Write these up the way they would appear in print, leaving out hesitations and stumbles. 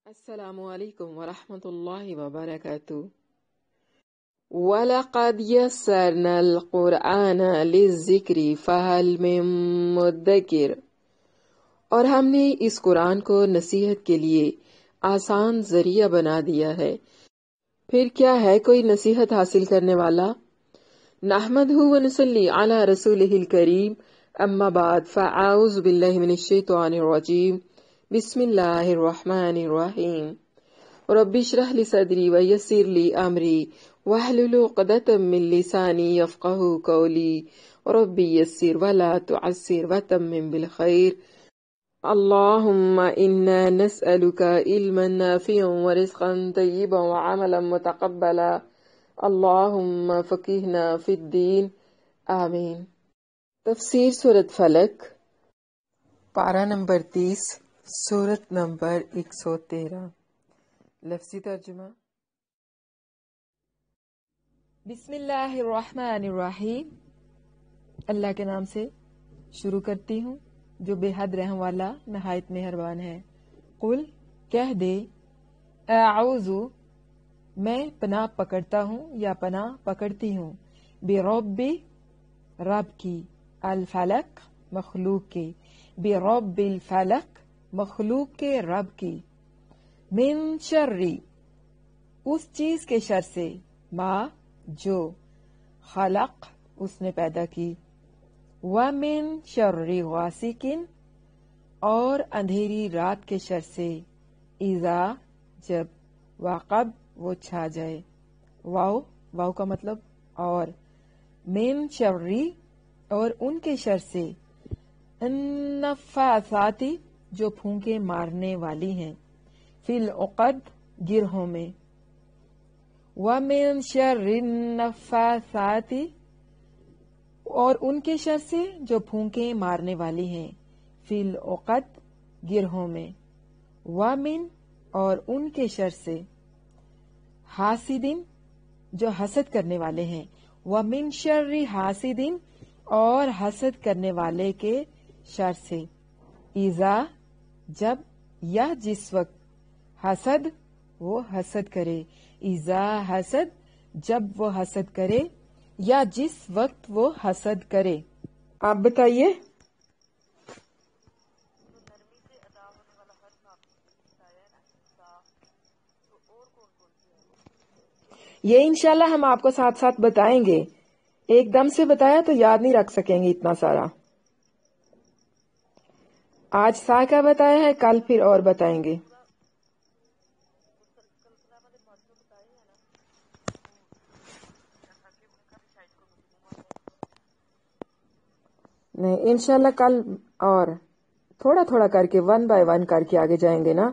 السلام علیکم ورحمۃ اللہ وبرکاتہ۔ وَلَقَدْ يَسَّرْنَا الْقُرْآنَ لِلذِّكْرِ فَهَلْ مِن مُّدَّكِرٍ، اور ہم نے اس قرآن کو نصیحت کے لیے آسان ذریعہ بنا دیا ہے، پھر کیا ہے کوئی نصیحت حاصل کرنے والا؟ نحمدہ ونصلی علی رسولہ الکریم، اما بعد فاعوذ باللہ من الشیطان الرجیم، بسم اللہ الرحمن الرحیم۔ رب اشرح لی صدری ویسر لی امری واحلل عقدۃ من لسانی یفقہوا قولی رب یسر ولا تعسر وتمم بالخیر۔ اللہم انا نسألک علما نافعا ورزقا طیبا وعملا متقبلا، اللہم فقہنا فی الدین، آمین۔ تفسیر سورۃ فلق، پارہ نمبر 30، سورت نمبر 113۔ لفظی ترجمہ۔ بسم اللہ الرحمن الرحیم، اللہ کے نام سے شروع کرتی ہوں جو بے حد رحم والا نہایت مہربان ہے۔ قل، کہہ دے، اعوذ، میں پناہ پکڑتا ہوں یا پناہ پکڑتی ہوں، برب، رب کی، الفلق، مخلوق کے، برب الفلق، مخلوق کے رب کی، من شرری، اس چیز کے شر سے، ما، جو، خلق، اس نے پیدا کی، ومن شرری غاسق، اور اندھیری رات کے شر سے، اذا، جب، وقب، وہ چھا جائے، واو کا مطلب اور، من شرری، اور ان کے شر سے، النفاثاتی، جو پھونکے مارنے والی ہیں، فی العقد، گرہوں میں، وَمِن شَرِّ النَّفَّاثَاتِ، اور ان کے شر سے جو پھونکے مارنے والی ہیں، فی العقد، گرہوں میں، وَمِن، اور ان کے شر سے، حاسدin، جو حسد کرنے والے ہیں، وَمِن شَرِّ حاسدin، اور حسد کرنے والے کے شر سے، اذا، جب، یا جس وقت، حسد، وہ حسد کرے، اذا حسد، جب وہ حسد کرے، یا جس وقت وہ حسد کرے۔ آپ بتائیے۔ یہ انشاءاللہ ہم آپ کو ساتھ ساتھ بتائیں گے، ایک دم سے بتایا تو یاد نہیں رکھ سکیں گے اتنا سارا۔ آج سا کا بتایا ہے، کل پھر اور بتائیں گے۔ نہیں، انشاءاللہ کل اور تھوڑا تھوڑا کر کے 1 بائی 1 کر کے آگے جائیں گے نا۔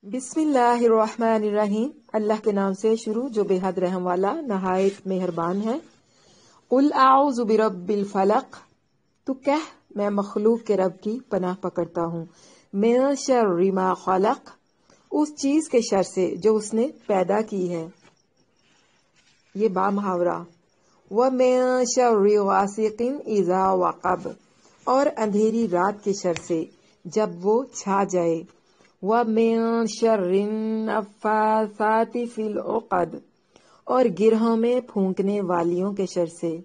بسم اللہ الرحمن الرحیم، اللہ کے نام سے شروع جو بے حد رحم والا نہایت مہربان ہے۔ قل اعوذ برب الفلق، تو کہہ میں مخلوق کے رب کی پناہ پکڑتا ہوں، من شر ما خلق، اس چیز کے شر سے جو اس نے پیدا کی ہے، یہ با محاورہ، وَمِن شَرِّ غَاسِقٍ إِذَا وَقَبَ، اور اندھیری رات کے شر سے جب وہ چھا جائے، وَمِن شَرِّ النَّفَّاثَاتِ فِي الْعُقَدِ، اور گرہوں میں پھونکنے والیوں کے شر سے،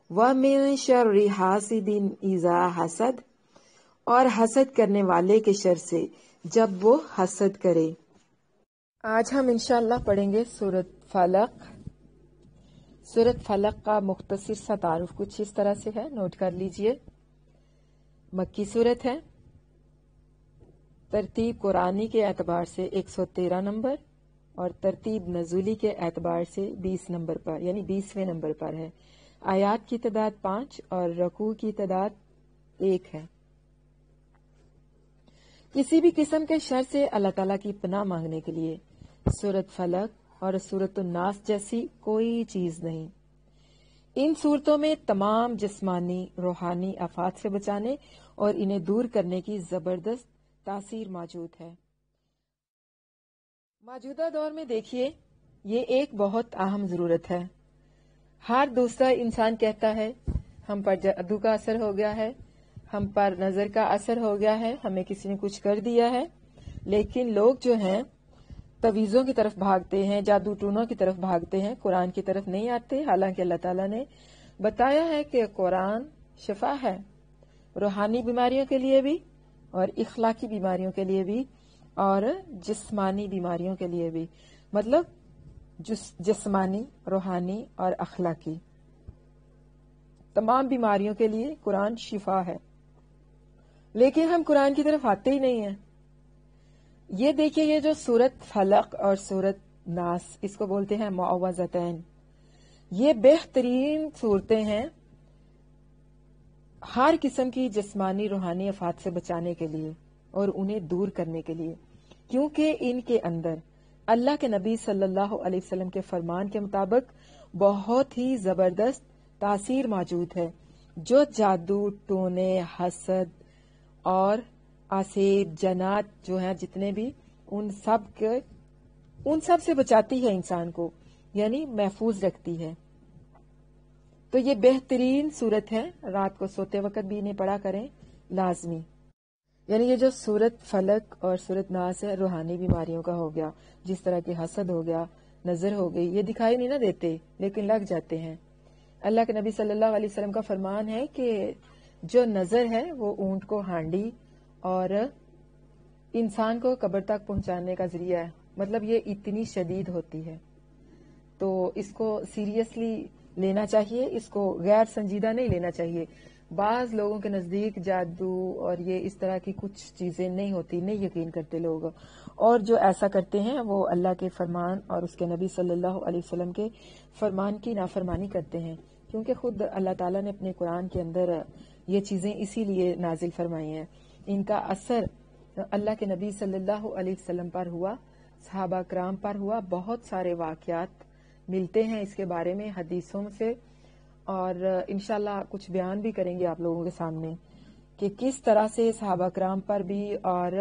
وَمِن شَرِّ حَاسِدٍ إِذَا حَسَدَ، اور حسد کرنے والے کے شر سے جب وہ حسد کرے۔ آج ہم انشاءاللہ پڑھیں گے سورۃ فلق۔ سورۃ فلق کا مختصر سا تعارف کچھ اس طرح سے ہے، نوٹ کر لیجئے۔ مکی سورت ہے، ترتیب قرآنی کے اعتبار سے 113 نمبر اور ترتیب نزولی کے اعتبار سے 20 نمبر پر، یعنی 20ویں نمبر پر ہے۔ آیات کی تعداد 5 اور رکوع کی تعداد 1 ہے۔ کسی بھی قسم کے شر سے اللہ تعالیٰ کی پناہ مانگنے کے لیے سورۃ فلق اور سورۃ الناس جیسی کوئی چیز نہیں۔ ان صورتوں میں تمام جسمانی روحانی آفات سے بچانے اور انہیں دور کرنے کی زبردست تاثیر موجود ہے۔ موجودہ دور میں دیکھیے، یہ ایک بہت اہم ضرورت ہے۔ ہر دوسرا انسان کہتا ہے ہم پر جادو کا اثر ہو گیا ہے، ہم پر نظر کا اثر ہو گیا ہے، ہمیں کسی نے کچھ کر دیا ہے، لیکن لوگ جو ہیں تویزوں کی طرف بھاگتے ہیں، جادو ٹونوں کی طرف بھاگتے ہیں، قرآن کی طرف نہیں آتے، حالانکہ اللہ تعالیٰ نے بتایا ہے کہ قرآن شفا ہے، روحانی بیماریوں کے لیے بھی اور اخلاقی بیماریوں کے لیے بھی اور جسمانی بیماریوں کے لیے بھی، مطلب جسمانی، روحانی اور اخلاقی تمام بیماریوں کے لیے قرآن شفا ہے۔ لیکن ہم قرآن کی طرف آتے ہی نہیں ہیں۔ یہ دیکھیے، یہ جو سورت فلق اور سورت ناس، اس کو بولتے ہیں معوذتین، یہ بہترین صورتیں ہیں ہر قسم کی جسمانی روحانی آفات سے بچانے کے لیے اور انہیں دور کرنے کے لیے، کیونکہ ان کے اندر اللہ کے نبی صلی اللہ علیہ وسلم کے فرمان کے مطابق بہت ہی زبردست تاثیر موجود ہے، جو جادو ٹونے، حسد اور آسیب، جنات جو ہیں جتنے بھی، ان سب سے بچاتی ہے انسان کو، یعنی محفوظ رکھتی ہے۔ تو یہ بہترین صورت ہے، رات کو سوتے وقت بھی انہیں پڑھا کریں لازمی۔ یعنی یہ جو سورت فلق اور سورت ناس ہے، روحانی بیماریوں کا ہو گیا، جس طرح کہ حسد ہو گیا، نظر ہو گئی، یہ دکھائی نہیں نہ دیتے لیکن لگ جاتے ہیں۔ اللہ کے نبی صلی اللہ علیہ وسلم کا فرمان ہے کہ جو نظر ہے وہ اونٹ کو ہانڈی اور انسان کو قبر تک پہنچانے کا ذریعہ ہے، مطلب یہ اتنی شدید ہوتی ہے، تو اس کو سیریسلی لینا چاہیے، اس کو غیر سنجیدہ نہیں لینا چاہیے۔ بعض لوگوں کے نزدیک جادو اور یہ اس طرح کی کچھ چیزیں نہیں ہوتی، نہیں یقین کرتے لوگ، اور جو ایسا کرتے ہیں وہ اللہ کے فرمان اور اس کے نبی صلی اللہ علیہ وسلم کے فرمان کی نافرمانی کرتے ہیں، کیونکہ خود اللہ تعالیٰ نے اپنے قرآن کے اندر یہ چیزیں اسی لیے نازل فرمائی ہیں۔ ان کا اثر اللہ کے نبی صلی اللہ علیہ وسلم پر ہوا، صحابہ کرام پر ہوا، بہت سارے واقعات ملتے ہیں اس کے بارے میں حدیثوں سے، اور انشاءاللہ کچھ بیان بھی کریں گے آپ لوگوں کے سامنے کہ کس طرح سے صحابہ کرام پر بھی اور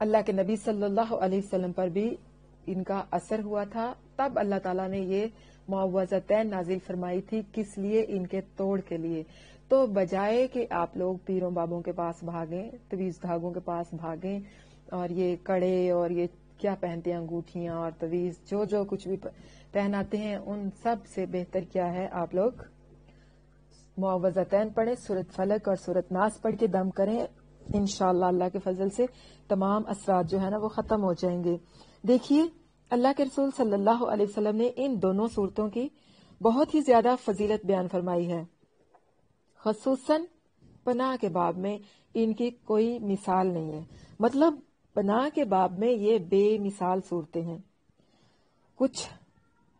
اللہ کے نبی صلی اللہ علیہ وسلم پر بھی ان کا اثر ہوا تھا۔ تب اللہ تعالیٰ نے یہ معوذتین نازل فرمائی تھی، کس لیے؟ ان کے توڑ کے لیے۔ تو بجائے کہ آپ لوگ پیروں بابوں کے پاس بھاگیں، تویز دھاگوں کے پاس بھاگیں، اور یہ کڑے اور یہ کیا پہنتے ہیں، انگوٹھیاں اور تویز، جو کچھ بھی پہناتے ہیں، ان سب سے بہتر کیا ہے، آپ لوگ معوذتین پڑھیں، سورت فلق اور سورت ناس پڑھ کے دم کریں، انشاءاللہ اللہ کے فضل سے تمام اثرات جو ہے نا وہ ختم ہو جائیں گے۔ دیکھیے، اللہ کے رسول صلی اللہ علیہ وسلم نے ان دونوں صورتوں کی بہت ہی زیادہ فضیلت بیان فرمائی ہے، خصوصاً پناہ کے باب میں ان کی کوئی مثال نہیں ہے، مطلب پناہ کے باب میں یہ بے مثال صورتیں ہیں۔ کچھ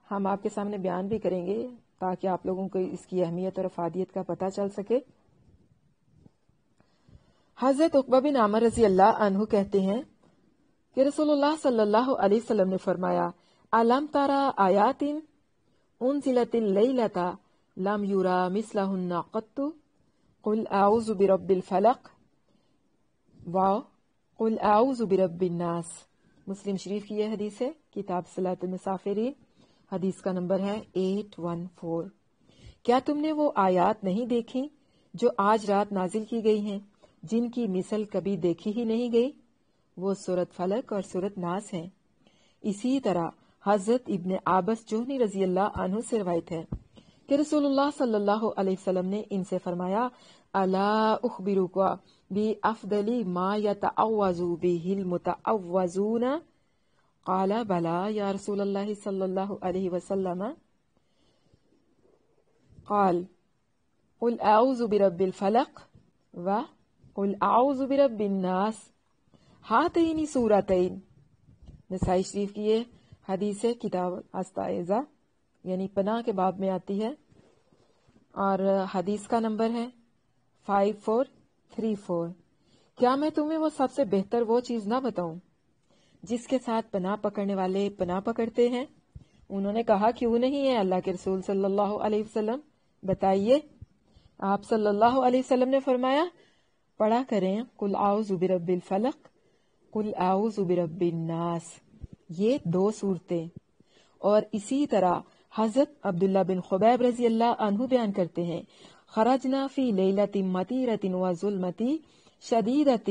ہم آپ کے سامنے بیان بھی کریں گے تاکہ آپ لوگوں کو اس کی اہمیت اور افادیت کا پتہ چل سکے۔ حضرت عقبہ بن عامر رضی اللہ عنہ کہتے ہیں کہ رسول اللہ صلی اللہ علیہ وسلم نے فرمایا، علم ترى آیات انزلت اللیلۃ لم یرى مثلہن قط، قل اعوذ برب الفلق وقل اعوذ برب الناس۔ مسلم شریف کی یہ حدیث ہے، کتاب صلاۃ المسافرین، حدیث کا نمبر ہے 814۔ کیا تم نے وہ آیات نہیں دیکھی جو آج رات نازل کی گئی ہیں، جن کی مثل کبھی دیکھی ہی نہیں گئی؟ وہ سورت فلق اور سورت ناس ہیں۔ اسی طرح حضرت ابن عباس جوہنی رضی اللہ عنہ سے روایت ہے کہ رسول اللہ صلی اللہ علیہ وسلم نے ان سے فرمایا، الا اخبرک بافضل ما یتعوذ به المتعوذون؟ قال بلا یا رسول اللہ صلی اللہ علیہ وسلم۔ قال قل اعوذ برب الفلق وقل اعوذ برب الناس ہاتین سورتین۔ نسائی شریف کی یہ حدیث ہے، کتاب استعاذہ یعنی پناہ کے باب میں آتی ہے، اور حدیث کا نمبر ہے 5434۔ کیا میں تمہیں وہ سب سے بہتر وہ چیز نہ بتاؤں جس کے ساتھ پناہ پکڑنے والے پناہ پکڑتے ہیں؟ انہوں نے کہا کیوں نہیں ہے اللہ کے رسول صلی اللہ علیہ وسلم، بتائیے۔ آپ صلی اللہ علیہ وسلم نے فرمایا، پڑھا کریں قل اعوذ برب الفلق قل اعوذ برب الناس، یہ دو صورتیں۔ اور اسی طرح حضرت عبداللہ بن خبیب رضی اللہ عنہ بیان کرتے ہیں، خرجنا فی لیلۃ مطیرۃ وظلمۃ شدیدۃ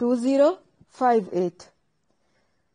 2058।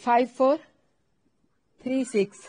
5436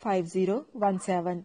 5017।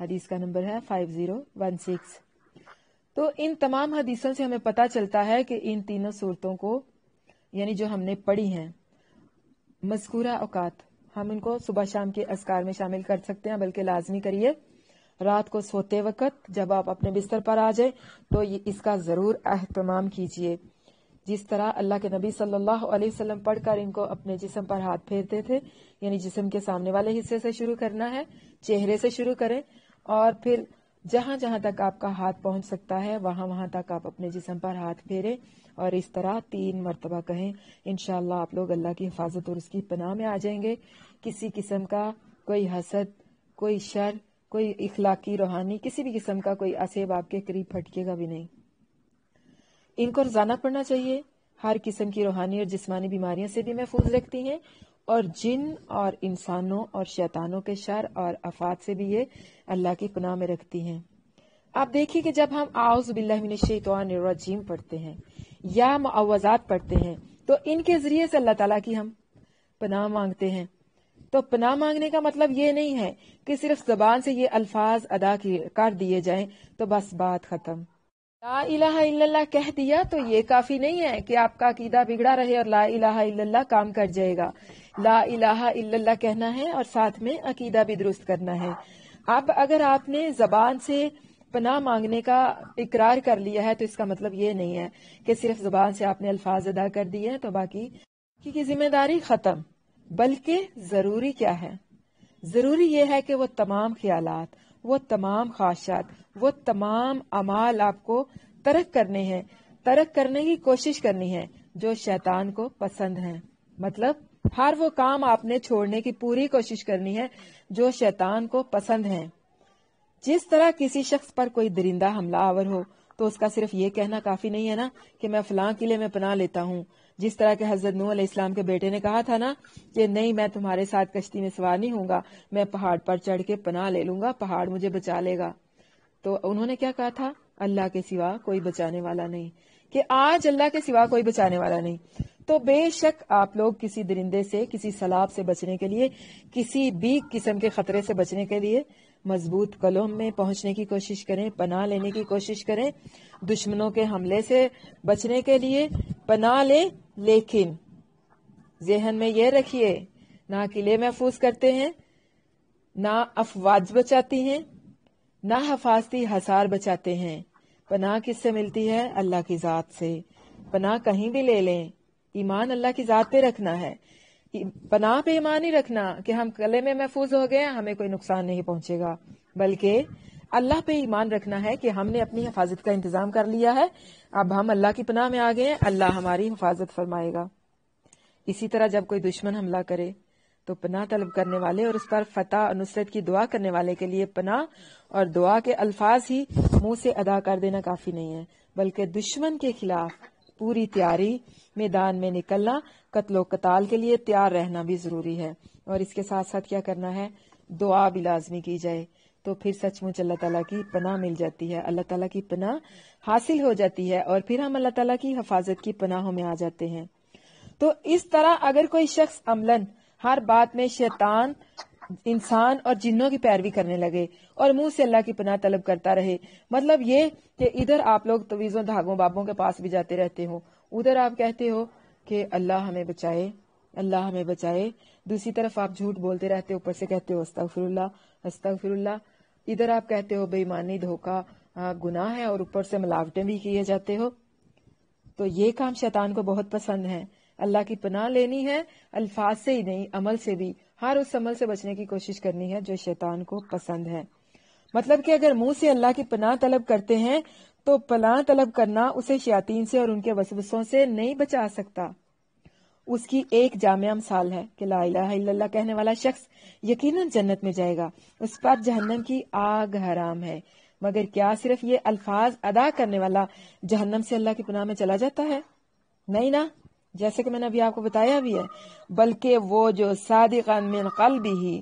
حدیث کا نمبر ہے 5016۔ تو ان تمام حدیثوں سے ہمیں پتہ چلتا ہے کہ ان تینوں صورتوں کو یعنی جو ہم نے پڑھی ہیں مذکورہ اوقات ہم ان کو صبح شام کے اذکار میں شامل کر سکتے ہیں، بلکہ لازمی کریے رات کو سوتے وقت جب آپ اپنے بستر پر آ جائیں تو اس کا ضرور اہتمام کیجیے۔ جس طرح اللہ کے نبی صلی اللہ علیہ وسلم پڑھ کر ان کو اپنے جسم پر ہاتھ پھیرتے تھے، یعنی جسم کے سامنے والے حصے سے شروع کرنا ہے، چہرے سے شروع کریں اور پھر جہاں جہاں تک آپ کا ہاتھ پہنچ سکتا ہے وہاں وہاں تک آپ اپنے جسم پر ہاتھ پھیریں اور اس طرح 3 مرتبہ کہیں۔ انشاءاللہ آپ لوگ اللہ کی حفاظت اور اس کی پناہ میں آ جائیں گے۔ کسی قسم کا کوئی حسد، کوئی شر، کوئی اخلاقی روحانی کسی بھی قسم کا کوئی عصیب آپ کے قریب پھٹکے گا بھی نہیں۔ ان کو روزانہ پڑھنا چاہیے، ہر قسم کی روحانی اور جسمانی بیماریوں سے بھی محفوظ رکھتی ہیں اور جن اور انسانوں اور شیطانوں کے شر اور آفات سے بھی یہ اللہ کی پناہ میں رکھتی ہیں۔ آپ دیکھیے کہ جب ہم اعوذ باللہ من الشیطان الرجیم پڑھتے ہیں یا معوذات پڑھتے ہیں تو ان کے ذریعے سے اللہ تعالیٰ کی ہم پناہ مانگتے ہیں۔ تو پناہ مانگنے کا مطلب یہ نہیں ہے کہ صرف زبان سے یہ الفاظ ادا کر دیے جائیں تو بس بات ختم۔ لا الہ الا اللہ کہہ دیا تو یہ کافی نہیں ہے کہ آپ کا عقیدہ بگڑا رہے اور لا الہ الا اللہ کام کر جائے گا۔ لا الہ الا اللہ کہنا ہے اور ساتھ میں عقیدہ بھی درست کرنا ہے۔ اب اگر آپ نے زبان سے پناہ مانگنے کا اقرار کر لیا ہے تو اس کا مطلب یہ نہیں ہے کہ صرف زبان سے آپ نے الفاظ ادا کر دیے ہیں تو باقی کی ذمہ داری ختم، بلکہ ضروری کیا ہے؟ ضروری یہ ہے کہ وہ تمام خیالات، وہ تمام خواہشات، وہ تمام اعمال آپ کو ترک کرنے ہیں، ترک کرنے کی کوشش کرنی ہے جو شیطان کو پسند ہیں۔ مطلب ہر وہ کام آپ نے چھوڑنے کی پوری کوشش کرنی ہے جو شیطان کو پسند ہیں۔ جس طرح کسی شخص پر کوئی درندہ حملہ آور ہو تو اس کا صرف یہ کہنا کافی نہیں ہے نا کہ میں فلاں قلعے میں پناہ لیتا ہوں۔ جس طرح کہ حضرت نوح علیہ السلام کے بیٹے نے کہا تھا نا کہ نہیں میں تمہارے ساتھ کشتی میں سوار نہیں ہوں گا، میں پہاڑ پر چڑھ کے پناہ لے لوں گا، پہاڑ مجھے بچا لے گا۔ تو انہوں نے کیا کہا تھا؟ اللہ کے سوا کوئی بچانے والا نہیں، کہ آج اللہ کے سوا کوئی بچانے والا نہیں۔ تو بے شک آپ لوگ کسی درندے سے، کسی سیلاب سے بچنے کے لیے، کسی بھی قسم کے خطرے سے بچنے کے لیے مضبوط قلعوں میں پہنچنے کی کوشش کریں، پناہ لینے کی کوشش کریں، دشمنوں کے حملے سے بچنے کے لیے پناہ لیں، لیکن ذہن میں یہ رکھیے نہ قلعے محفوظ کرتے ہیں، نہ افواج بچاتی ہیں، نہ حفاظتی حصار بچاتے ہیں۔ پناہ کس سے ملتی ہے؟ اللہ کی ذات سے۔ پناہ کہیں بھی لے لیں، ایمان اللہ کی ذات پہ رکھنا ہے۔ پناہ پہ ایمان ہی رکھنا کہ ہم قلعے میں محفوظ ہو گئے، ہمیں کوئی نقصان نہیں پہنچے گا، بلکہ اللہ پہ ایمان رکھنا ہے کہ ہم نے اپنی حفاظت کا انتظام کر لیا ہے، اب ہم اللہ کی پناہ میں آ گئے ہیں، اللہ ہماری حفاظت فرمائے گا۔ اسی طرح جب کوئی دشمن حملہ کرے تو پناہ طلب کرنے والے اور اس پر فتح اور نصرت کی دعا کرنے والے کے لیے پناہ اور دعا کے الفاظ ہی منہ سے ادا کر دینا کافی نہیں ہے، بلکہ دشمن کے خلاف پوری تیاری، میدان میں نکلنا، قتل و قتال کے لیے تیار رہنا بھی ضروری ہے۔ اور اس کے ساتھ ساتھ کیا کرنا ہے؟ دعا بھی لازمی کی جائے، تو پھر سچ مچ اللہ تعالیٰ کی پناہ مل جاتی ہے، اللہ تعالیٰ کی پناہ حاصل ہو جاتی ہے اور پھر ہم اللہ تعالیٰ کی حفاظت کی پناہوں میں آ جاتے ہیں۔ تو اس طرح اگر کوئی شخص عملاً ہر بات میں شیطان، انسان اور جنوں کی پیروی کرنے لگے اور منہ سے اللہ کی پناہ طلب کرتا رہے، مطلب یہ کہ ادھر آپ لوگ تویزوں دھاگوں بابوں کے پاس بھی جاتے رہتے ہو، ادھر آپ کہتے ہو کہ اللہ ہمیں بچائے، اللہ ہمیں بچائے، دوسری طرف آپ جھوٹ بولتے رہتے ہو، اوپر سے کہتے ہو استغفر اللہ استغفر اللہ، ادھر آپ کہتے ہو بے ایمانی دھوکہ گناہ ہے اور اوپر سے ملاوٹیں بھی کیے جاتے ہو، تو یہ کام شیطان کو بہت پسند ہے۔ اللہ کی پناہ لینی ہے، الفاظ سے ہی نہیں عمل سے بھی، ہر اس عمل سے بچنے کی کوشش کرنی ہے جو شیطان کو پسند ہے۔ مطلب کہ اگر منہ سے اللہ کی پناہ طلب کرتے ہیں تو پناہ طلب کرنا اسے شیاطین سے اور ان کے وسوسوں سے نہیں بچا سکتا۔ اس کی ایک جامع مثال ہے کہ لا الہ الا اللہ کہنے والا شخص یقیناً جنت میں جائے گا، اس پر جہنم کی آگ حرام ہے، مگر کیا صرف یہ الفاظ ادا کرنے والا جہنم سے اللہ کی پناہ میں چلا جاتا ہے؟ نہیں نا، جیسے کہ میں نے ابھی آپ کو بتایا بھی ہے، بلکہ وہ جو صادقا من قلبہ،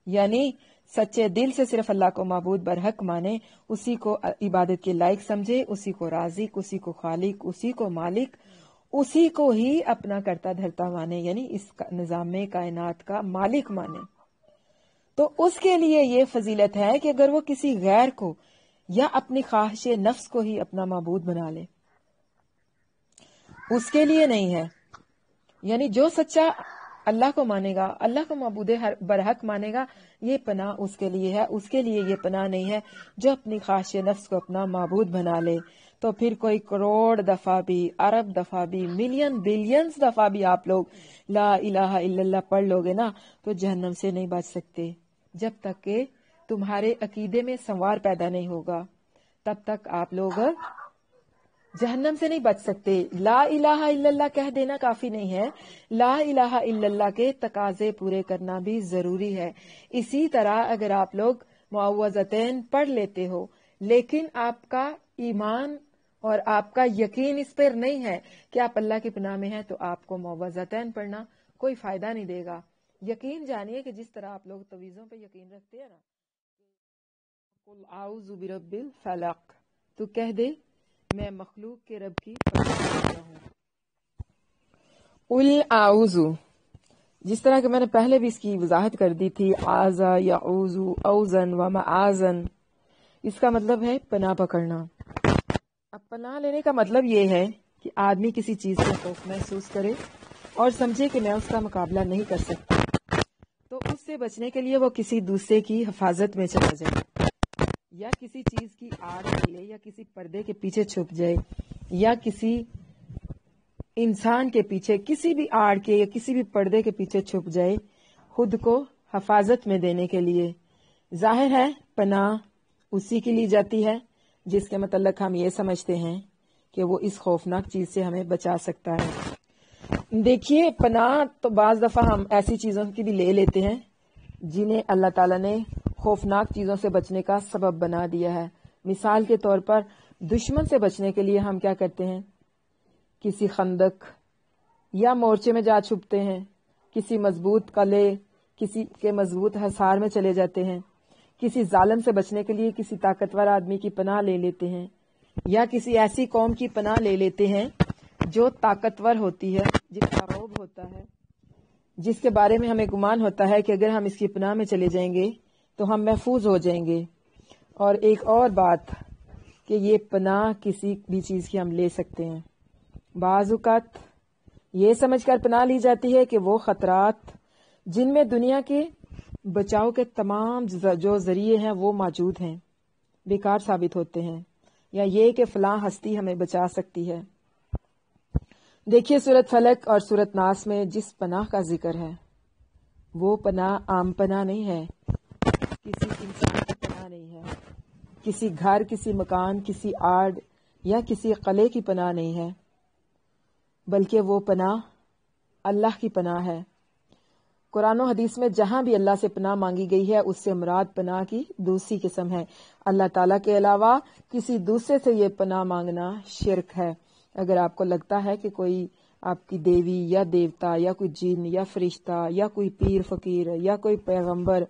یعنی سچے دل سے صرف اللہ کو معبود برحق مانے، اسی کو عبادت کے لائق سمجھے، اسی کو رازق، اسی کو خالق، اسی کو مالک، اسی کو ہی اپنا کرتا دھرتا مانے، یعنی اس نظام کائنات کا مالک مانے، تو اس کے لیے یہ فضیلت ہے کہ اگر وہ کسی غیر کو یا اپنی خواہش نفس کو ہی اپنا معبود بنا لے، اس کے لیے نہیں ہے. یعنی جو سچا اللہ کو مانے گا، اللہ کو معبود برحق مانے گا، یہ پناہ اس کے لیے ہے. اس کے لیے یہ پناہ نہیں ہے جو اپنی خواہش نفس کو اپنا معبود بنا لے. تو پھر کوئی کروڑ دفعہ بھی، ارب دفعہ بھی، ملین بلینز دفعہ بھی آپ لوگ لا الہ الا اللہ پڑھ لو گے نا، تو جہنم سے نہیں بچ سکتے. جب تک کہ تمہارے عقیدے میں سنوار پیدا نہیں ہوگا تب تک آپ لوگ جہنم سے نہیں بچ سکتے. لا الہ الا اللہ کہہ دینا کافی نہیں ہے، لا الہ الا اللہ کے تقاضے پورے کرنا بھی ضروری ہے. اسی طرح اگر آپ لوگ معوذتین پڑھ لیتے ہو لیکن آپ کا ایمان اور آپ کا یقین اس پر نہیں ہے کہ آپ اللہ کی پناہ میں ہیں، تو آپ کو معوذتین پڑھنا کوئی فائدہ نہیں دے گا. یقین جانیے کہ جس طرح آپ لوگ تعویذوں پہ یقین رکھتے ہیں نا، قل اعوذ برب الفلق، تو کہہ دے میں مخلوق کے رب کی پناہ لیتا ہوں. قل اعوذ، جس طرح کہ میں نے پہلے بھی اس کی وضاحت کر دی تھی، اعوذ یعوذ اوزن و معاذن، اس کا مطلب ہے پناہ پکڑنا. اب پناہ لینے کا مطلب یہ ہے کہ آدمی کسی چیز سے خوف محسوس کرے اور سمجھے کہ میں اس کا مقابلہ نہیں کر سکتا، تو اس سے بچنے کے لیے وہ کسی دوسرے کی حفاظت میں چلا جائے، یا کسی چیز کی آڑ کر لے، یا کسی پردے کے پیچھے چھپ جائے، یا کسی انسان کے پیچھے، کسی بھی آڑ کے یا کسی بھی پردے کے پیچھے چھپ جائے، خود کو حفاظت میں دینے کے لیے. ظاہر ہے پناہ اسی کی لی جاتی ہے جس کے متعلق ہم یہ سمجھتے ہیں کہ وہ اس خوفناک چیز سے ہمیں بچا سکتا ہے. دیکھیے پناہ تو بعض دفعہ ہم ایسی چیزوں کی بھی لے لیتے ہیں جنہیں اللہ تعالیٰ نے خوفناک چیزوں سے بچنے کا سبب بنا دیا ہے. مثال کے طور پر دشمن سے بچنے کے لیے ہم کیا کرتے ہیں؟ کسی خندق یا مورچے میں جا چھپتے ہیں، کسی مضبوط قلعے، کسی کے مضبوط حصار میں چلے جاتے ہیں، کسی ظالم سے بچنے کے لیے کسی طاقتور آدمی کی پناہ لے لیتے ہیں، یا کسی ایسی قوم کی پناہ لے لیتے ہیں جو طاقتور ہوتی ہے، جس کا رعب ہوتا ہے، جس کے بارے میں ہمیں گمان ہوتا ہے کہ اگر ہم اس کی پناہ میں چلے جائیں گے تو ہم محفوظ ہو جائیں گے. اور ایک اور بات کہ یہ پناہ کسی بھی چیز کی ہم لے سکتے ہیں. بعض اوقات یہ سمجھ کر پناہ لی جاتی ہے کہ وہ خطرات جن میں دنیا کے بچاؤ کے تمام جو ذریعے ہیں وہ موجود ہیں بیکار ثابت ہوتے ہیں، یا یہ کہ فلاں ہستی ہمیں بچا سکتی ہے. دیکھیے سورۃ فلق اور سورۃ ناس میں جس پناہ کا ذکر ہے وہ پناہ عام پناہ نہیں ہے، کسی انسان کی پناہ نہیں ہے، کسی گھر، کسی مکان، کسی آڑ یا کسی قلعے کی پناہ نہیں ہے، بلکہ وہ پناہ اللہ کی پناہ ہے. قرآن و حدیث میں جہاں بھی اللہ سے پناہ مانگی گئی ہے اس سے مراد پناہ کی دوسری قسم ہے. اللہ تعالیٰ کے علاوہ کسی دوسرے سے یہ پناہ مانگنا شرک ہے. اگر آپ کو لگتا ہے کہ کوئی آپ کی دیوی یا دیوتا یا کوئی جن یا فرشتہ یا کوئی پیر فقیر یا کوئی پیغمبر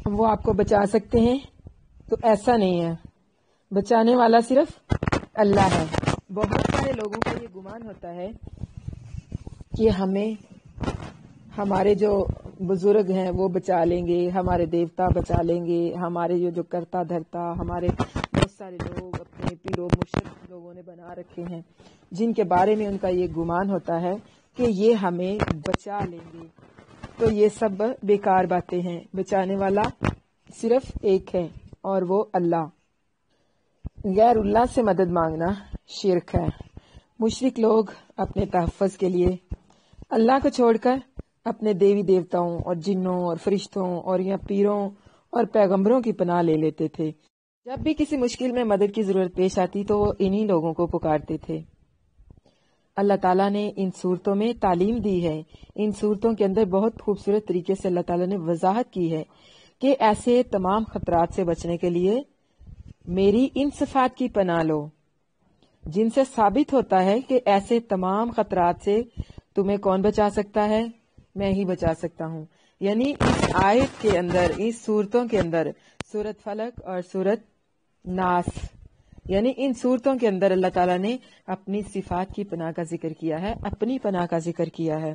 وہ آپ کو بچا سکتے ہیں، تو ایسا نہیں ہے. بچانے والا صرف اللہ ہے. بہت سارے لوگوں کو یہ گمان ہوتا ہے کہ ہمیں ہمارے جو بزرگ ہیں وہ بچا لیں گے، ہمارے دیوتا بچا لیں گے، ہمارے جو کرتا دھرتا، ہمارے بہت سارے لوگ اپنے پیرو مرشد لوگوں نے بنا رکھے ہیں جن کے بارے میں ان کا یہ گمان ہوتا ہے کہ یہ ہمیں بچا لیں گے. تو یہ سب بیکار باتیں ہیں. بچانے والا صرف ایک ہے اور وہ اللہ. غیر اللہ سے مدد مانگنا شرک ہے. مشرک لوگ اپنے تحفظ کے لیے اللہ کو چھوڑ کر اپنے دیوی دیوتاؤں اور جنوں اور فرشتوں اور یا پیروں اور پیغمبروں کی پناہ لے لیتے تھے. جب بھی کسی مشکل میں مدد کی ضرورت پیش آتی تو وہ انہی لوگوں کو پکارتے تھے. اللہ تعالیٰ نے ان صورتوں میں تعلیم دی ہے. ان صورتوں کے اندر بہت خوبصورت طریقے سے اللہ تعالیٰ نے وضاحت کی ہے کہ ایسے تمام خطرات سے بچنے کے لیے میری ان صفات کی پناہ لو، جن سے ثابت ہوتا ہے کہ ایسے تمام خطرات سے تمہیں کون بچا سکتا ہے؟ میں ہی بچا سکتا ہوں. یعنی اس آیت کے اندر، اس صورتوں کے اندر، سورۃ فلق اور سورۃ ناس، یعنی ان صورتوں کے اندر اللہ تعالیٰ نے اپنی صفات کی پناہ کا ذکر کیا ہے، اپنی پناہ کا ذکر کیا ہے.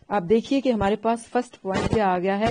آپ دیکھیے کہ ہمارے پاس فرسٹ پوائنٹ کیا آ گیا ہے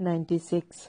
96,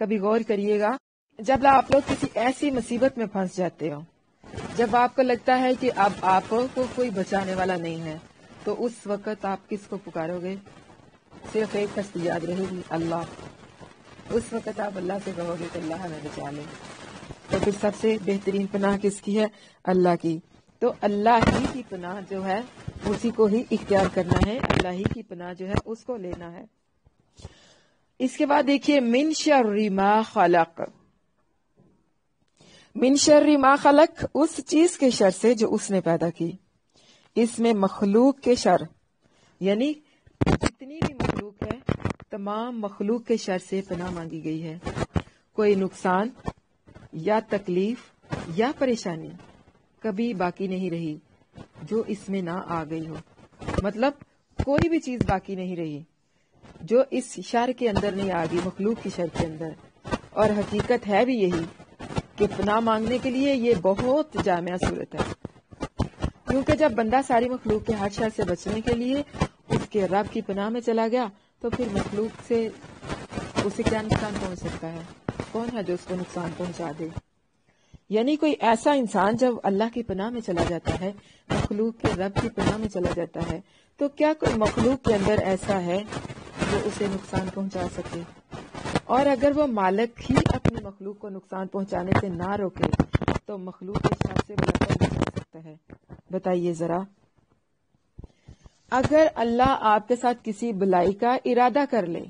کبھی غور کریے گا، جب آپ لوگ کسی ایسی مصیبت میں پھنس جاتے ہو، جب آپ کو لگتا ہے کہ اب آپ کو کوئی بچانے والا نہیں ہے، تو اس وقت آپ کس کو پکارو گے؟ صرف ایک ہستی یاد رہے گی، اللہ۔ اس وقت آپ اللہ سے کہو گے کہ اللہ ہمیں بچا لے۔ تو پھر سب سے بہترین پناہ کس کی ہے؟ اللہ کی۔ تو اللہ ہی کی پناہ جو ہے اسی کو ہی اختیار کرنا ہے، اللہ ہی کی پناہ جو ہے اس کو لینا ہے۔ اس کے بعد دیکھیے من شر ما خلق، من شر ما خلق، اس چیز کے شر سے جو اس نے پیدا کی۔ اس میں مخلوق کے شر، یعنی جتنی بھی مخلوق ہے تمام مخلوق کے شر سے پناہ مانگی گئی ہے۔ کوئی نقصان یا تکلیف یا پریشانی کبھی باقی نہیں رہی جو اس میں نہ آ گئی ہو، مطلب کوئی بھی چیز باقی نہیں رہی جو اس شر کے اندر نہیں آ گئی، مخلوق کی شر کے اندر۔ اور حقیقت ہے بھی یہی کہ پناہ مانگنے کے لیے یہ بہت جامع صورت ہے، کیونکہ جب بندہ ساری مخلوق کے ہر شر سے بچنے کے لیے اس کے رب کی پناہ میں چلا گیا تو پھر مخلوق سے اسے کیا نقصان پہنچ سکتا ہے؟ کون ہے جو اس کو نقصان پہنچا دے؟ یعنی کوئی ایسا انسان جب اللہ کی پناہ میں چلا جاتا ہے، مخلوق کے رب کی پناہ میں چلا جاتا ہے، تو کیا کوئی مخلوق کے اندر ایسا ہے جو اسے نقصان پہنچا سکے؟ اور اگر وہ مالک ہی اپنی مخلوق کو نقصان پہنچانے سے نہ روکے تو مخلوق کے شر سے بلا کر بچا سکتا ہے؟ بتائیے ذرا۔ اگر اللہ آپ کے ساتھ کسی بلائی کا ارادہ کر لے،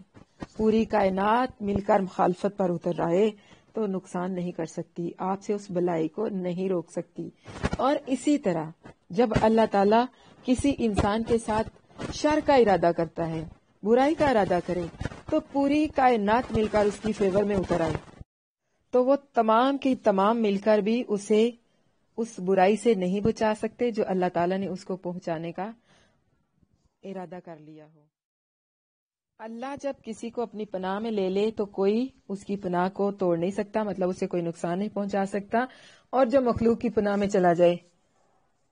پوری کائنات مل کر مخالفت پر اتر آئے تو نقصان نہیں کر سکتی، آپ سے اس بلائی کو نہیں روک سکتی۔ اور اسی طرح جب اللہ تعالیٰ کسی انسان کے ساتھ شر کا ارادہ کرتا ہے، برائی کا ارادہ کرے، تو پوری کائنات مل کر اس کی فیور میں اتر آئے تو وہ تمام کی تمام مل کر بھی اسے اس برائی سے نہیں بچا سکتے جو اللہ تعالیٰ نے اس کو پہنچانے کا ارادہ کر لیا ہو۔ اللہ جب کسی کو اپنی پناہ میں لے لے تو کوئی اس کی پناہ کو توڑ نہیں سکتا، مطلب اسے کوئی نقصان نہیں پہنچا سکتا۔ اور جو مخلوق کی پناہ میں چلا جائے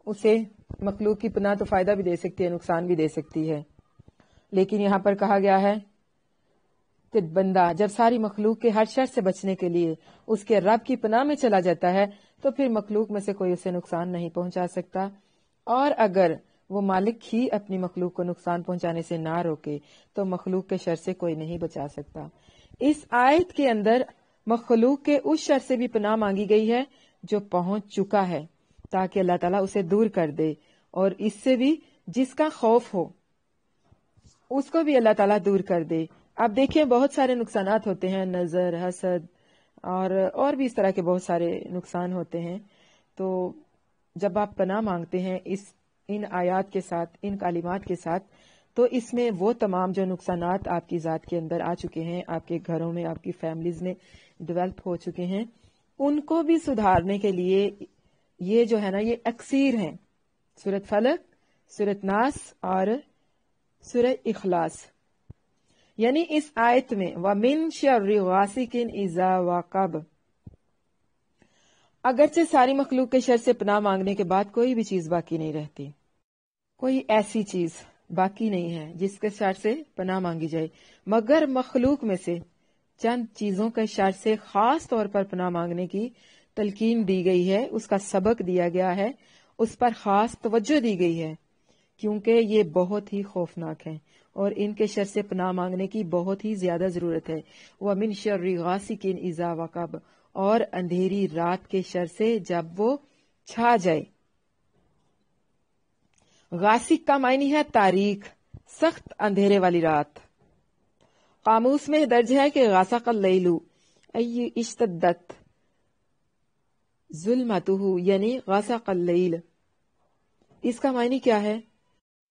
اسے مخلوق کی پناہ تو فائدہ بھی دے سکتی ہے، نقصان بھی دے سکتی ہے۔ لیکن یہاں پر کہا گیا ہے کہ بندہ جب ساری مخلوق کے ہر شر سے بچنے کے لیے اس کے رب کی پناہ میں چلا جاتا ہے تو پھر مخلوق میں سے کوئی اسے نقصان نہیں پہنچا سکتا۔ اور اگر وہ مالک ہی اپنی مخلوق کو نقصان پہنچانے سے نہ روکے تو مخلوق کے شر سے کوئی نہیں بچا سکتا۔ اس آیت کے اندر مخلوق کے اس شر سے بھی پناہ مانگی گئی ہے جو پہنچ چکا ہے، تاکہ اللہ تعالیٰ اسے دور کر دے، اور اس سے بھی جس کا خوف ہو اس کو بھی اللہ تعالیٰ دور کر دے۔ اب دیکھیں بہت سارے نقصانات ہوتے ہیں، نظر، حسد اور بھی اس طرح کے بہت سارے نقصان ہوتے ہیں۔ تو جب آپ پناہ مانگتے ہیں ان آیات کے ساتھ، ان کلمات کے ساتھ، تو اس میں وہ تمام جو نقصانات آپ کی ذات کے اندر آ چکے ہیں، آپ کے گھروں میں، آپ کی فیملیز میں ڈیولپ ہو چکے ہیں، ان کو بھی سدھارنے کے لیے یہ جو ہے نا یہ اکثیر ہیں، سورۃ فلق، سورۃ ناس اور سورۃ اخلاص۔ یعنی اس آیت میں وَمِن شَرِّ غَاسِقٍ إِذَا وَقَبَ، اگرچہ ساری مخلوق کے شر سے پناہ مانگنے کے بعد کوئی بھی چیز باقی نہیں رہتی، کوئی ایسی چیز باقی نہیں ہے جس کے شر سے پناہ مانگی جائے، مگر مخلوق میں سے چند چیزوں کے شر سے خاص طور پر پناہ مانگنے کی تلقین دی گئی ہے، اس کا سبق دیا گیا ہے، اس پر خاص توجہ دی گئی ہے، کیونکہ یہ بہت ہی خوفناک ہیں اور ان کے شر سے پناہ مانگنے کی بہت ہی زیادہ ضرورت ہے۔ وَمِن شَرِّ غَاسِقٍ إِذَا وَقَبَ، اور اندھیری رات کے شر سے جب وہ چھا جائے۔ غاسق کا معنی ہے تاریک، سخت اندھیرے والی رات۔ قاموس میں درج ہے کہ غاسق اللیل ای اشتدت ظلمتہ، یعنی غاسق اللیل، اس کا معنی کیا ہے؟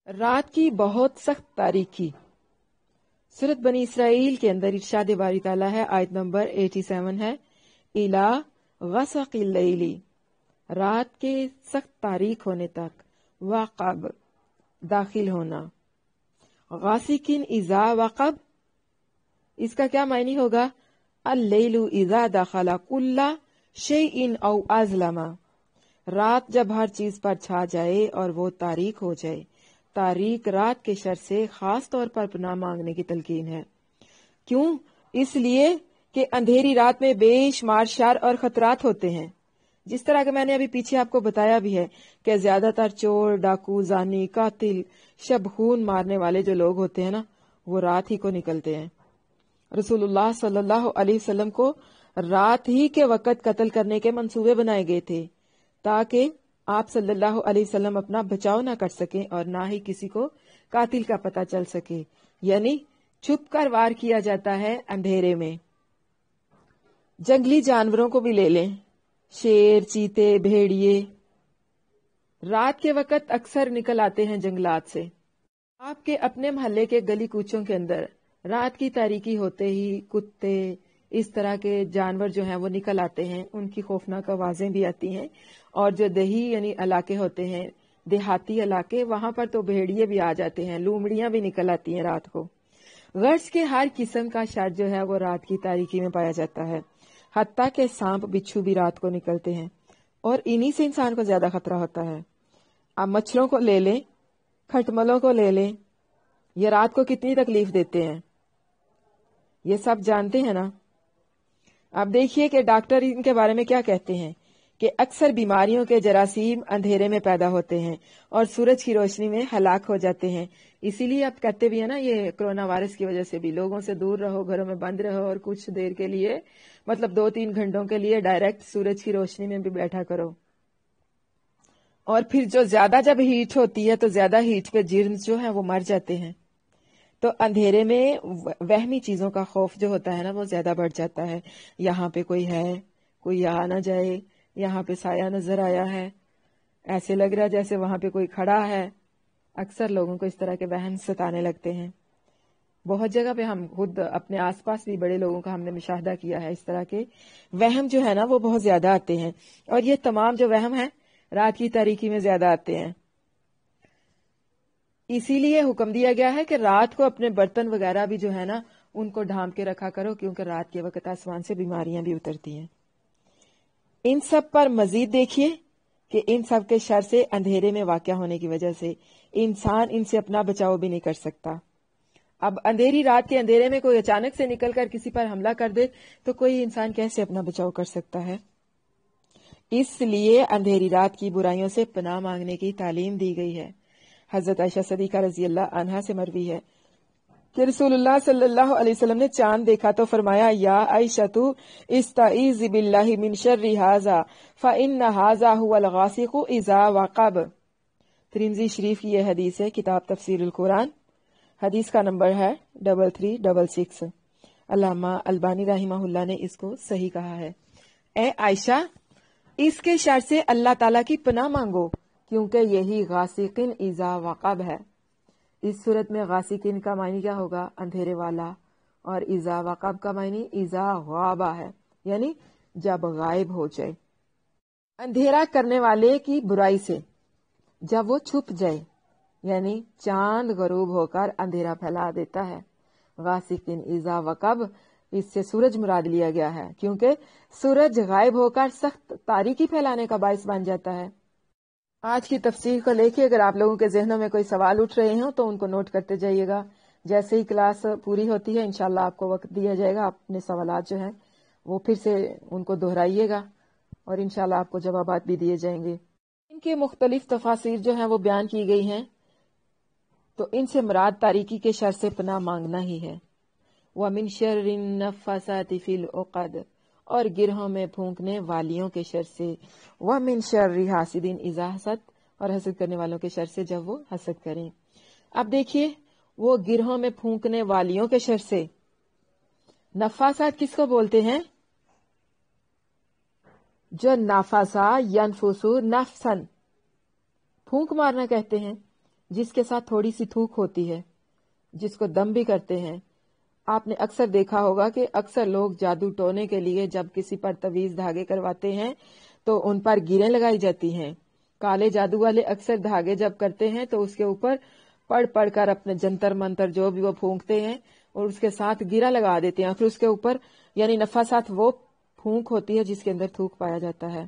رات کی بہت سخت تاریکی۔ سورۃ بنی اسرائیل کے اندر ارشاد باری تعالیٰ ہے، آیت نمبر 87 ہے، اِلیٰ غسق اللیل، رات کے سخت تاریک ہونے تک، وقب، داخل ہونا۔ غاسقٍ اذا وقب، اس کا کیا معنی ہوگا؟ اللیل اذا دخل کل شیء او اظلم، رات جب ہر چیز پر چھا جائے اور وہ تاریک ہو جائے۔ تاریک رات کے شر سے خاص طور پر پناہ مانگنے کی تلقین ہے۔ کیوں؟ اس لیے کہ اندھیری رات میں بے شمار شر اور خطرات ہوتے ہیں، جس طرح کہ میں نے ابھی پیچھے آپ کو بتایا بھی ہے کہ زیادہ تر چور، ڈاکو، زانی، قاتل، شب خون مارنے والے جو لوگ ہوتے ہیں نا، وہ رات ہی کو نکلتے ہیں۔ رسول اللہ صلی اللہ علیہ وسلم کو رات ہی کے وقت قتل کرنے کے منصوبے بنائے گئے تھے تاکہ آپ صلی اللہ علیہ وسلم اپنا بچاؤ نہ کر سکیں اور نہ ہی کسی کو قاتل کا پتہ چل سکے، یعنی چھپ کر وار کیا جاتا ہے اندھیرے میں۔ جنگلی جانوروں کو بھی لے لیں، شیر، چیتے، بھیڑیے رات کے وقت اکثر نکل آتے ہیں جنگلات سے۔ آپ کے اپنے محلے کے گلی کوچوں کے اندر رات کی تاریکی ہوتے ہی کتے، اس طرح کے جانور جو ہیں وہ نکل آتے ہیں، ان کی خوفناک آوازیں بھی آتی ہیں، اور جو دیہی یعنی علاقے ہوتے ہیں، دیہاتی علاقے، وہاں پر تو بھیڑیے بھی آ جاتے ہیں، لومڑیاں بھی نکل آتی ہیں رات کو۔ غرض کے ہر قسم کا شر جو ہے وہ رات کی تاریکی میں پایا جاتا ہے، حتیٰ کہ سانپ بچھو بھی رات کو نکلتے ہیں، اور انہی سے انسان کو زیادہ خطرہ ہوتا ہے۔ آپ مچھروں کو لے لیں، کھٹملوں کو لے لیں، یہ رات کو کتنی تکلیف دیتے ہیں، یہ سب جانتے ہیں نا۔ اب دیکھیے کہ ڈاکٹر ان کے بارے میں کیا کہتے ہیں کہ اکثر بیماریوں کے جراثیم اندھیرے میں پیدا ہوتے ہیں اور سورج کی روشنی میں ہلاک ہو جاتے ہیں۔ اسی لیے اب کہتے بھی ہیں نا، یہ کرونا وائرس کی وجہ سے بھی لوگوں سے دور رہو، گھروں میں بند رہو، اور کچھ دیر کے لیے مطلب 2-3 گھنٹوں کے لیے ڈائریکٹ سورج کی روشنی میں بھی بیٹھا کرو۔ اور پھر جو زیادہ جب ہیٹ ہوتی ہے تو زیادہ ہیٹ پہ جرمز جو ہیں وہ مر جاتے ہیں، تو اندھیرے میں وہمی چیزوں کا خوف جو ہوتا ہے نا وہ زیادہ بڑھ جاتا ہے۔ یہاں پہ کوئی ہے، کوئی آ نہ جائے، یہاں پہ سایہ نظر آیا ہے، ایسے لگ رہا جیسے وہاں پہ کوئی کھڑا ہے۔ اکثر لوگوں کو اس طرح کے وہم ستانے لگتے ہیں۔ بہت جگہ پہ ہم خود اپنے آس پاس بھی بڑے لوگوں کا ہم نے مشاہدہ کیا ہے، اس طرح کے وہم جو ہے نا وہ بہت زیادہ آتے ہیں، اور یہ تمام جو وہم ہیں رات کی تاریکی میں زیادہ آتے ہیں۔ اسی لیے حکم دیا گیا ہے کہ رات کو اپنے برتن وغیرہ بھی جو ہے نا ان کو ڈھانپ کے رکھا کرو، کیونکہ رات کے وقت آسمان سے بیماریاں بھی اترتی ہیں۔ ان سب پر مزید دیکھیے کہ ان سب کے شر سے اندھیرے میں واقع ہونے کی وجہ سے انسان ان سے اپنا بچاؤ بھی نہیں کر سکتا۔ اب اندھیری رات کے اندھیرے میں کوئی اچانک سے نکل کر کسی پر حملہ کر دے تو کوئی انسان کیسے اپنا بچاؤ کر سکتا ہے؟ اس لیے اندھیری رات کی برائیوں سے پناہ مانگنے کی تعلیم دی گئی ہے۔ حضرت عائشہ صدیقہ رضی اللہ عنہا سے مروی ہے کہ رسول اللہ صلی اللہ علیہ وسلم نے چاند دیکھا تو فرمایا، یا عائشہ استعیذ باللہ من شر ھذا فإن ھذا هو الغاسق اذا وقب۔ ترمذی شریف کی یہ حدیث ہے، کتاب تفسیر القرآن، حدیث کا نمبر ہے 3366۔ علامہ البانی رحمہ اللہ نے اس کو صحیح کہا ہے۔ اے عائشہ، اس کے شر سے اللہ تعالیٰ کی پناہ مانگو، کیونکہ یہی غاسقن اذا وقب ہے۔ اس صورت میں غاسقن کا معنی کیا ہوگا؟ اندھیرے والا، اور اذا وقب کا معنی اذا غابہ ہے، یعنی جب غائب ہو جائے۔ اندھیرا کرنے والے کی برائی سے جب وہ چھپ جائے، یعنی چاند غروب ہو کر اندھیرا پھیلا دیتا ہے۔ غاسقن اذا وقب، اس سے سورج مراد لیا گیا ہے، کیونکہ سورج غائب ہو کر سخت تاریکی پھیلانے کا باعث بن جاتا ہے۔ آج کی تفسیر کو لے کے اگر آپ لوگوں کے ذہنوں میں کوئی سوال اٹھ رہے ہوں تو ان کو نوٹ کرتے جائیے گا۔ جیسے ہی کلاس پوری ہوتی ہے انشاءاللہ آپ کو وقت دیا جائے گا، اپنے سوالات جو ہیں وہ پھر سے ان کو دہرائیے گا، اور انشاءاللہ آپ کو جوابات بھی دیے جائیں گے۔ ان کے مختلف تفاسیر جو ہیں وہ بیان کی گئی ہیں، تو ان سے مراد تاریکی کے شر سے پناہ مانگنا ہی ہے۔ وَمِن شَرِّ النَّفَّاثَاتِ فِي الْعُقَدِ، اور گرہوں میں پھونکنے والیوں کے شر سے۔ وَمِن شَرِّ حَاسِدٍ إِذَا حَسَدَ، اور حسد کرنے والوں کے شر سے جب وہ حسد کریں۔ اب دیکھیے، وہ گرہوں میں پھونکنے والیوں کے شر سے، نفاسات کس کو بولتے ہیں؟ جو نفاسا ینفسو نفسن، پھونک مارنا کہتے ہیں، جس کے ساتھ تھوڑی سی تھوک ہوتی ہے، جس کو دم بھی کہتے ہیں۔ آپ نے اکثر دیکھا ہوگا کہ اکثر لوگ جادو ٹونے کے لیے جب کسی پر تعویذ دھاگے کرواتے ہیں تو ان پر گیریں لگائی جاتی ہیں۔ کالے جادو والے اکثر دھاگے جب کرتے ہیں تو اس کے اوپر پڑھ کر اپنے جنتر منتر جو بھی وہ پھونکتے ہیں اور اس کے ساتھ گیرا لگا دیتے ہیں، پھر اس کے اوپر یعنی نفاسات وہ پھونک ہوتی ہے جس کے اندر تھوک پایا جاتا ہے۔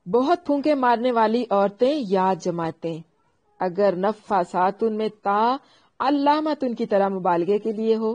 بہت پھونکے مارنے والی عورتیں یا جماعتیں اگر نفاسات ان میں تا علامت ان کی طرح مبالغے کے لیے ہو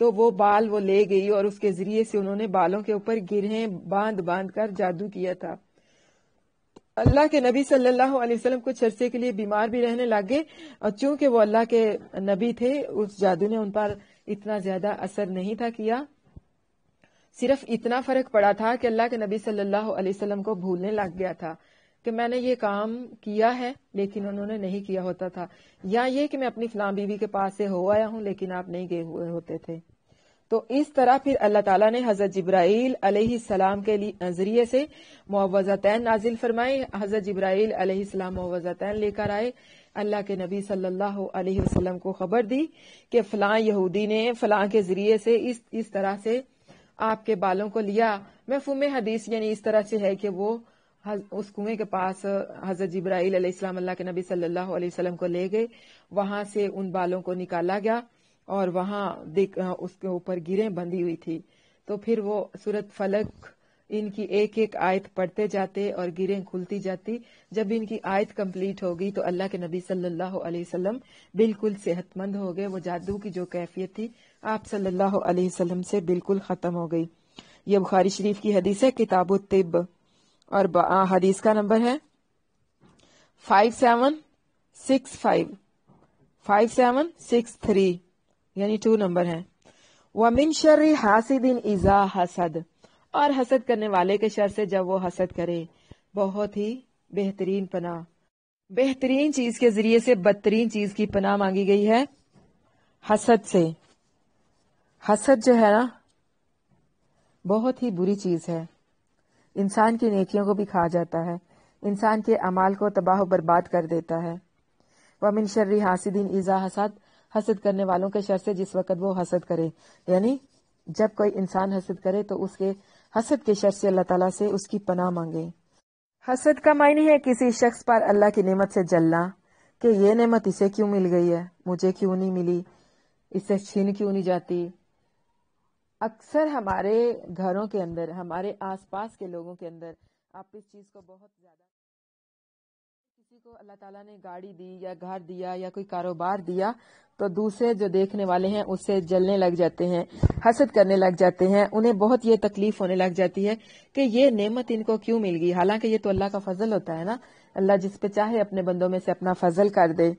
تو وہ بال وہ لے گئی اور اس کے ذریعے سے انہوں نے بالوں کے اوپر گرہیں باندھ باندھ کر جادو کیا تھا۔ اللہ کے نبی صلی اللہ علیہ وسلم کچھ عرصے کے لیے بیمار بھی رہنے لگے، اور چونکہ وہ اللہ کے نبی تھے اس جادو نے ان پر اتنا زیادہ اثر نہیں تھا کیا، صرف اتنا فرق پڑا تھا کہ اللہ کے نبی صلی اللہ علیہ وسلم کو بھولنے لگ گیا تھا کہ میں نے یہ کام کیا ہے لیکن انہوں نے نہیں کیا ہوتا تھا، یا یہ کہ میں اپنی فلاں بیوی کے پاس سے ہو آیا ہوں لیکن آپ نہیں گئے ہوئے ہوتے تھے۔ تو اس طرح پھر اللہ تعالیٰ نے حضرت جبرائیل علیہ السلام کے ذریعے سے معوذتین نازل فرمائے۔ حضرت جبرائیل علیہ السلام معوذتین لے کر آئے، اللہ کے نبی صلی اللہ علیہ وسلم کو خبر دی کہ فلاں یہودی نے فلاں کے ذریعے سے اس طرح سے آپ کے بالوں کو لیا۔ مفہوم حدیث یعنی اس طرح سے ہے کہ وہ اس کنویں کے پاس حضرت جبرائیل علیہ السلام اللہ کے نبی صلی اللہ علیہ وسلم کو لے گئے، وہاں سے ان بالوں کو نکالا گیا اور وہاں اس کے اوپر گریں بندھی ہوئی تھی۔ تو پھر وہ سورۃ فلق ان کی ایک ایک آیت پڑھتے جاتے اور گریں کھلتی جاتی۔ جب ان کی آیت کمپلیٹ ہو گئی تو اللہ کے نبی صلی اللہ علیہ وسلم بالکل صحت مند ہو گئے، وہ جادو کی جو کیفیت تھی آپ صلی اللہ علیہ وسلم سے بالکل ختم ہو گئی۔ یہ بخاری شریف کی حدیث ہے، کتاب الطب، اور حدیث کا نمبر ہے 5763 یعنی 2 نمبر ہے۔ وَمِن شَرِّ حَاسِدٍ إِذَا حَسَدَ، اور حسد کرنے والے کے شر سے جب وہ حسد کرے۔ بہت ہی بہترین پناہ، بہترین چیز کے ذریعے سے بدترین چیز کی پناہ مانگی گئی ہے، حسد سے۔ حسد جو ہے نا بہت ہی بری چیز ہے، انسان کی نیکیوں کو بھی کھا جاتا ہے، انسان کے اعمال کو تباہ و برباد کر دیتا ہے۔ وَمِن شَرِّ حَاسِدٍ إِذَا حَسَدَ، حسد کرنے والوں کے شر سے جس وقت وہ حسد کرے، یعنی جب کوئی انسان حسد کرے تو اس کے حسد کے شر سے اللہ تعالیٰ سے اس کی پناہ مانگے۔ حسد کا معنی ہے کسی شخص پر اللہ کی نعمت سے جلنا، کہ یہ نعمت اسے کیوں مل گئی ہے، مجھے کیوں نہیں ملی، اس سے چھین کیوں نہیں جاتی۔ اکثر ہمارے گھروں کے اندر، ہمارے آس پاس کے لوگوں کے اندر آپ اس چیز کو بہت زیادہ، کسی کو اللہ تعالیٰ نے گاڑی دی یا گھر دیا یا کوئی کاروبار دیا تو دوسرے جو دیکھنے والے ہیں اس سے جلنے لگ جاتے ہیں، حسد کرنے لگ جاتے ہیں، انہیں بہت یہ تکلیف ہونے لگ جاتی ہے کہ یہ نعمت ان کو کیوں مل گئی، حالانکہ یہ تو اللہ کا فضل ہوتا ہے نا، اللہ جس پہ چاہے اپنے بندوں میں سے اپنا فضل کر دے۔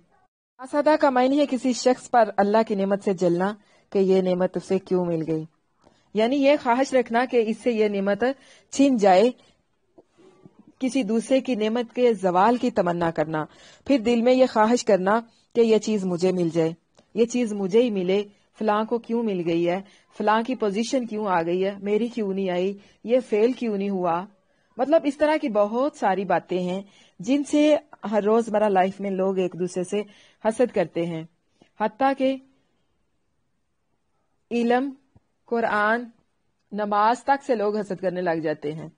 حسد کا معنی ہے کسی شخص پر اللہ کی نعمت سے جلنا کہ یہ نعمت اسے کیوں مل گئی، یعنی یہ خواہش رکھنا کہ اس سے یہ نعمت چھین جائے، کسی دوسرے کی نعمت کے زوال کی تمنا کرنا، پھر دل میں یہ خواہش کرنا کہ یہ چیز مجھے مل جائے، یہ چیز مجھے ہی ملے، فلاں کو کیوں مل گئی ہے، فلاں کی پوزیشن کیوں آ گئی ہے، میری کیوں نہیں آئی، یہ فیل کیوں نہیں ہوا۔ مطلب اس طرح کی بہت ساری باتیں ہیں جن سے ہر روزمرہ لائف میں لوگ ایک دوسرے سے حسد کرتے ہیں، حتیٰ کہ علم، قرآن، نماز تک سے لوگ حسد کرنے لگ جاتے ہیں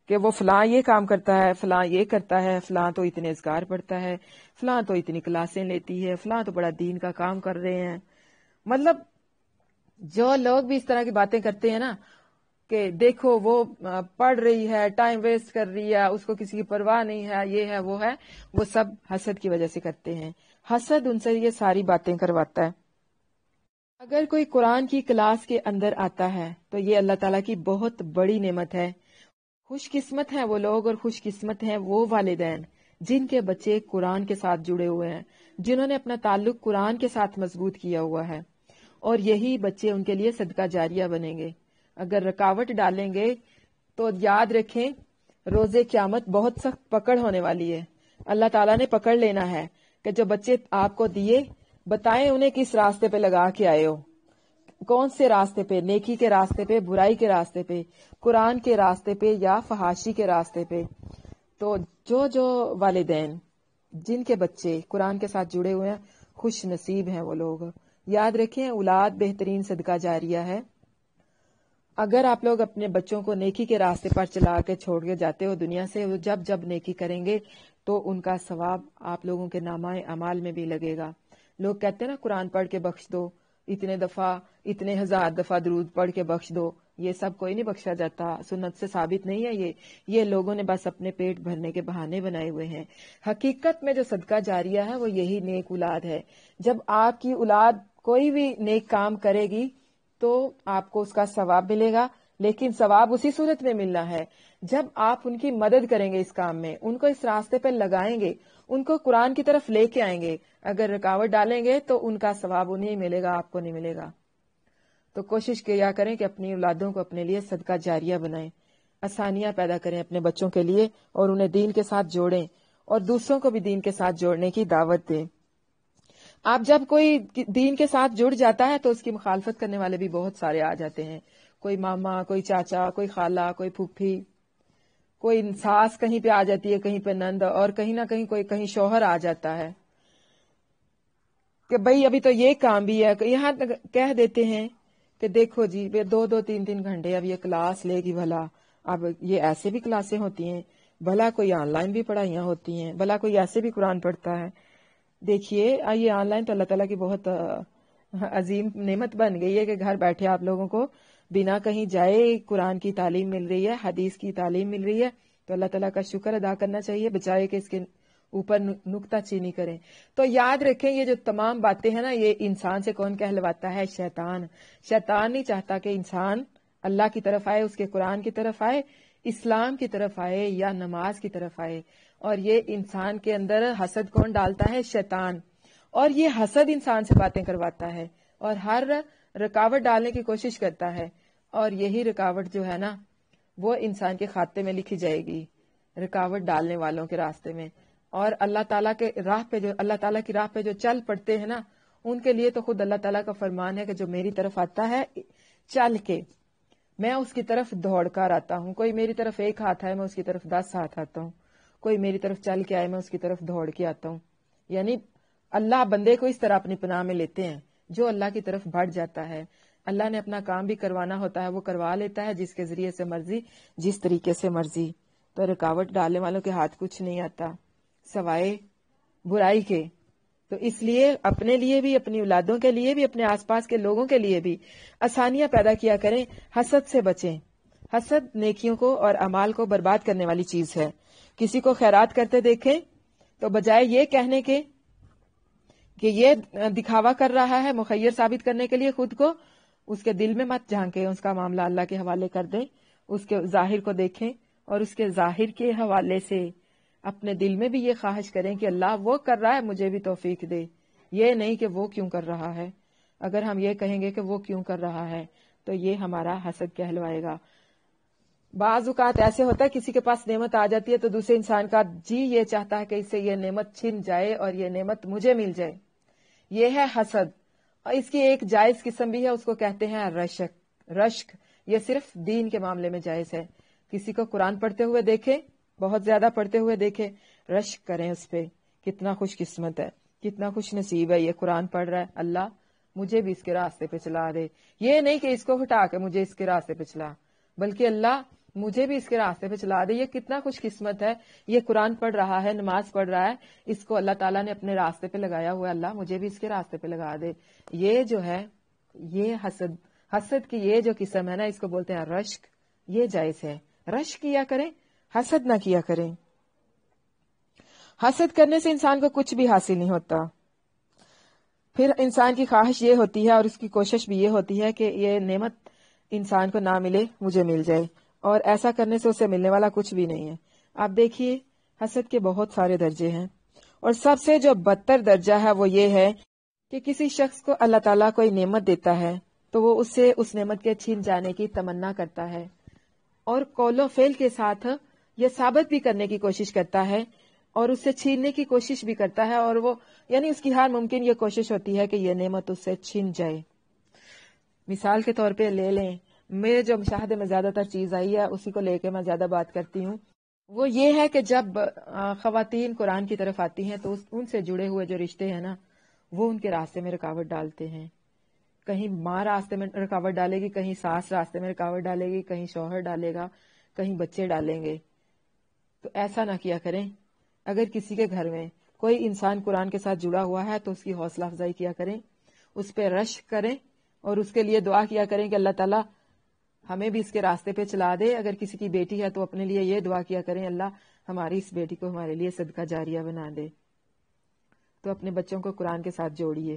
کہ وہ فلاں یہ کام کرتا ہے، فلاں یہ کرتا ہے، فلاں تو اتنے اذکار پڑھتا ہے، فلاں تو اتنی کلاسیں لیتی ہے، فلاں تو بڑا دین کا کام کر رہے ہیں۔ مطلب جو لوگ بھی اس طرح کی باتیں کرتے ہیں نا کہ دیکھو وہ پڑھ رہی ہے، ٹائم ویسٹ کر رہی ہے، اس کو کسی کی پرواہ نہیں ہے، یہ ہے وہ ہے، وہ سب حسد کی وجہ سے کرتے ہیں۔ حسد ان سے یہ ساری باتیں کرواتا ہے۔ اگر کوئی قرآن کی کلاس کے اندر آتا ہے تو یہ اللہ تعالیٰ کی بہت بڑی نعمت ہے۔ خوش قسمت ہیں وہ لوگ اور خوش قسمت ہیں وہ والدین جن کے بچے قرآن کے ساتھ جڑے ہوئے ہیں، جنہوں نے اپنا تعلق قرآن کے ساتھ مضبوط کیا ہوا ہے، اور یہی بچے ان کے لیے صدقہ جاریہ بنیں گے۔ اگر رکاوٹ ڈالیں گے تو یاد رکھیں روز قیامت بہت سخت پکڑ ہونے والی ہے، اللہ تعالیٰ نے پکڑ لینا ہے کہ جو بچے آپ کو دیے بتائیں انہیں کس راستے پہ لگا کے آئے ہو، کون سے راستے پہ، نیکی کے راستے پہ، برائی کے راستے پہ، قرآن کے راستے پہ یا فحاشی کے راستے پہ۔ تو جو والدین جن کے بچے قرآن کے ساتھ جڑے ہوئے ہیں خوش نصیب ہیں وہ لوگ۔ یاد رکھیں اولاد بہترین صدقہ جاریہ ہے۔ اگر آپ لوگ اپنے بچوں کو نیکی کے راستے پر چلا کے چھوڑ کے جاتے ہو دنیا سے، وہ جب جب نیکی کریں گے تو ان کا ثواب آپ لوگوں کے نامہ اعمال میں بھی لگے گا۔ لوگ کہتے ہیں نا قرآن پڑھ کے بخش دو، اتنے دفعہ، اتنے ہزار دفعہ درود پڑھ کے بخش دو، یہ سب کوئی نہیں بخشا جاتا، سنت سے ثابت نہیں ہے یہ لوگوں نے بس اپنے پیٹ بھرنے کے بہانے بنائے ہوئے ہیں۔ حقیقت میں جو صدقہ جاریہ ہے وہ یہی نیک اولاد ہے۔ جب آپ کی اولاد کوئی بھی نیک کام کرے گی تو آپ کو اس کا ثواب ملے گا، لیکن ثواب اسی صورت میں ملنا ہے جب آپ ان کی مدد کریں گے اس کام میں، ان کو اس راستے پہ لگائیں گے، ان کو قرآن کی طرف لے کے آئیں گے۔ اگر رکاوٹ ڈالیں گے تو ان کا ثواب انہیں ملے گا، آپ کو نہیں ملے گا۔ تو کوشش کیا کریں کہ اپنی اولادوں کو اپنے لیے صدقہ جاریہ بنائیں، آسانیاں پیدا کریں اپنے بچوں کے لیے، اور انہیں دین کے ساتھ جوڑیں، اور دوسروں کو بھی دین کے ساتھ جوڑنے کی دعوت دیں۔ آپ جب کوئی دین کے ساتھ جڑ جاتا ہے تو اس کی مخالفت کرنے والے بھی بہت سارے آ جاتے ہیں، کوئی ماما، کوئی چاچا، کوئی خالہ، کوئی پھوپھی، کوئی ساس کہیں پہ آ جاتی ہے، کہیں پہ نند، اور کہیں نہ کہیں کوئی کہیں شوہر آ جاتا ہے کہ بھئی ابھی تو یہ کام بھی ہے۔ یہاں کہہ دیتے ہیں کہ دیکھو جی 2-2 3-3 گھنٹے اب یہ کلاس لے گی، بھلا اب یہ ایسے بھی کلاسیں ہوتی ہیں، بھلا کوئی آن لائن بھی پڑھائیاں ہوتی ہیں، بھلا کوئی ایسے بھی قرآن پڑھتا ہے۔ دیکھیے یہ آن لائن تو اللہ تعالیٰ کی بہت عظیم نعمت بن گئی ہے کہ گھر بیٹھے آپ لوگوں کو بنا کہیں جائے قرآن کی تعلیم مل رہی ہے، حدیث کی تعلیم مل رہی ہے، تو اللہ تعالیٰ کا شکر ادا کرنا چاہیے، بجائے کہ اس کے اوپر نکتہ چینی کریں۔ تو یاد رکھیں یہ جو تمام باتیں ہیں نا، یہ انسان سے کون کہلواتا ہے؟ شیطان۔ شیطان نہیں چاہتا کہ انسان اللہ کی طرف آئے، اس کے قرآن کی طرف آئے، اسلام کی طرف آئے، یا نماز کی طرف آئے۔ اور یہ انسان کے اندر حسد کون ڈالتا ہے؟ شیطان۔ اور یہ حسد انسان سے باتیں کرواتا ہے اور ہر رکاوٹ ڈالنے کی کوشش کرتا ہے، اور یہی رکاوٹ جو ہے نا وہ انسان کے کھاتے میں لکھی جائے گی، رکاوٹ ڈالنے والوں کے راستے میں۔ اور اللہ تعالیٰ کے راہ پہ جو اللہ تعالیٰ کی راہ پہ جو چل پڑتے ہیں نا، ان کے لیے تو خود اللہ تعالیٰ کا فرمان ہے کہ جو میری طرف آتا ہے چل کے، میں اس کی طرف دوڑ کر آتا ہوں۔ کوئی میری طرف ایک ہاتھ آئے، میں اس کی طرف 10 ہاتھ آتا ہوں۔ کوئی میری طرف چل کے آئے، میں اس کی طرف دوڑ کے آتا ہوں۔ یعنی اللہ بندے کو اس طرح اپنی پناہ میں لیتے ہیں جو اللہ کی طرف بڑھ جاتا ہے۔ اللہ نے اپنا کام بھی کروانا ہوتا ہے، وہ کروا لیتا ہے جس کے ذریعے سے مرضی، جس طریقے سے مرضی۔ تو رکاوٹ ڈالنے والوں کے ہاتھ کچھ نہیں آتا سوائے برائی کے۔ تو اس لیے اپنے لیے بھی، اپنی اولادوں کے لیے بھی، اپنے آس پاس کے لوگوں کے لیے بھی آسانیاں پیدا کیا کریں۔ حسد سے بچیں۔ حسد نیکیوں کو اور اعمال کو برباد کرنے والی چیز ہے۔ کسی کو خیرات کرتے دیکھیں تو بجائے یہ کہنے کے کہ یہ دکھاوا کر رہا ہے، مخیر ثابت کرنے کے لیے خود کو، اس کے دل میں مت جھانکیں، اس کا معاملہ اللہ کے حوالے کر دیں، اس کے ظاہر کو دیکھیں، اور اس کے ظاہر کے حوالے سے اپنے دل میں بھی یہ خواہش کریں کہ اللہ وہ کر رہا ہے، مجھے بھی توفیق دے، یہ نہیں کہ وہ کیوں کر رہا ہے۔ اگر ہم یہ کہیں گے کہ وہ کیوں کر رہا ہے تو یہ ہمارا حسد کہلوائے گا۔ بعض اوقات ایسے ہوتا ہے کسی کے پاس نعمت آ جاتی ہے تو دوسرے انسان کا جی یہ چاہتا ہے کہ اس سے یہ نعمت چھن جائے اور یہ نعمت مجھے مل جائے، یہ ہے حسد۔ اور اس کی ایک جائز قسم بھی ہے، اس کو کہتے ہیں رشک۔ رشک یہ صرف دین کے معاملے میں جائز ہے۔ کسی کو قرآن پڑھتے ہوئے دیکھے، بہت زیادہ پڑھتے ہوئے دیکھے، رشک کریں اس پہ، کتنا خوش قسمت ہے، کتنا خوش نصیب ہے، یہ قرآن پڑھ رہا ہے، اللہ مجھے بھی اس کے راستے پہ چلا دے۔ یہ نہیں کہ اس کو ہٹا کے مجھے اس کے راستے پہ چلا، بلکہ اللہ مجھے بھی اس کے راستے پہ چلا دے، یہ کتنا خوش قسمت ہے، یہ قرآن پڑھ رہا ہے، نماز پڑھ رہا ہے، اس کو اللہ تعالیٰ نے اپنے راستے پہ لگایا ہوا ہے، اللہ مجھے بھی اس کے راستے پہ لگا دے۔ یہ جو ہے یہ حسد کی یہ جو قسم ہے نا، اس کو بولتے ہیں رشک۔ یہ جائز ہے، رشک کیا کریں، حسد نہ کیا کریں۔ حسد کرنے سے انسان کو کچھ بھی حاصل نہیں ہوتا، پھر انسان کی خواہش یہ ہوتی ہے اور اس کی کوشش بھی یہ ہوتی ہے کہ یہ نعمت انسان کو نہ ملے، مجھے مل جائے، اور ایسا کرنے سے اسے ملنے والا کچھ بھی نہیں ہے۔ آپ دیکھیے حسد کے بہت سارے درجے ہیں، اور سب سے جو بدتر درجہ ہے وہ یہ ہے کہ کسی شخص کو اللہ تعالیٰ کوئی نعمت دیتا ہے تو وہ اس سے اس نعمت کے چھین جانے کی تمنا کرتا ہے، اور قول و فعل کے ساتھ یہ ثابت بھی کرنے کی کوشش کرتا ہے، اور اس سے چھیننے کی کوشش بھی کرتا ہے، اور وہ یعنی اس کی ہر ممکن یہ کوشش ہوتی ہے کہ یہ نعمت اس سے چھن جائے۔ مثال کے طور پہ لے لیں، میرے جو مشاہدے میں زیادہ تر چیز آئی ہے اسی کو لے کے میں زیادہ بات کرتی ہوں، وہ یہ ہے کہ جب خواتین قرآن کی طرف آتی ہیں تو ان سے جڑے ہوئے جو رشتے ہیں نا، وہ ان کے راستے میں رکاوٹ ڈالتے ہیں۔ کہیں ماں راستے میں رکاوٹ ڈالے گی، کہیں ساس راستے میں رکاوٹ ڈالے گی، کہیں شوہر ڈالے گا، کہیں بچے ڈالیں گے۔ تو ایسا نہ کیا کریں۔ اگر کسی کے گھر میں کوئی انسان قرآن کے ساتھ جڑا ہوا ہے تو اس کی حوصلہ افزائی کیا کریں، اس پہ رشک کریں، اور اس کے لیے دعا کیا کریں کہ اللہ تعالیٰ ہمیں بھی اس کے راستے پہ چلا دے۔ اگر کسی کی بیٹی ہے تو اپنے لیے یہ دعا کیا کریں، اللہ ہماری اس بیٹی کو ہمارے لیے صدقہ جاریہ بنا دے۔ تو اپنے بچوں کو قرآن کے ساتھ جوڑیے۔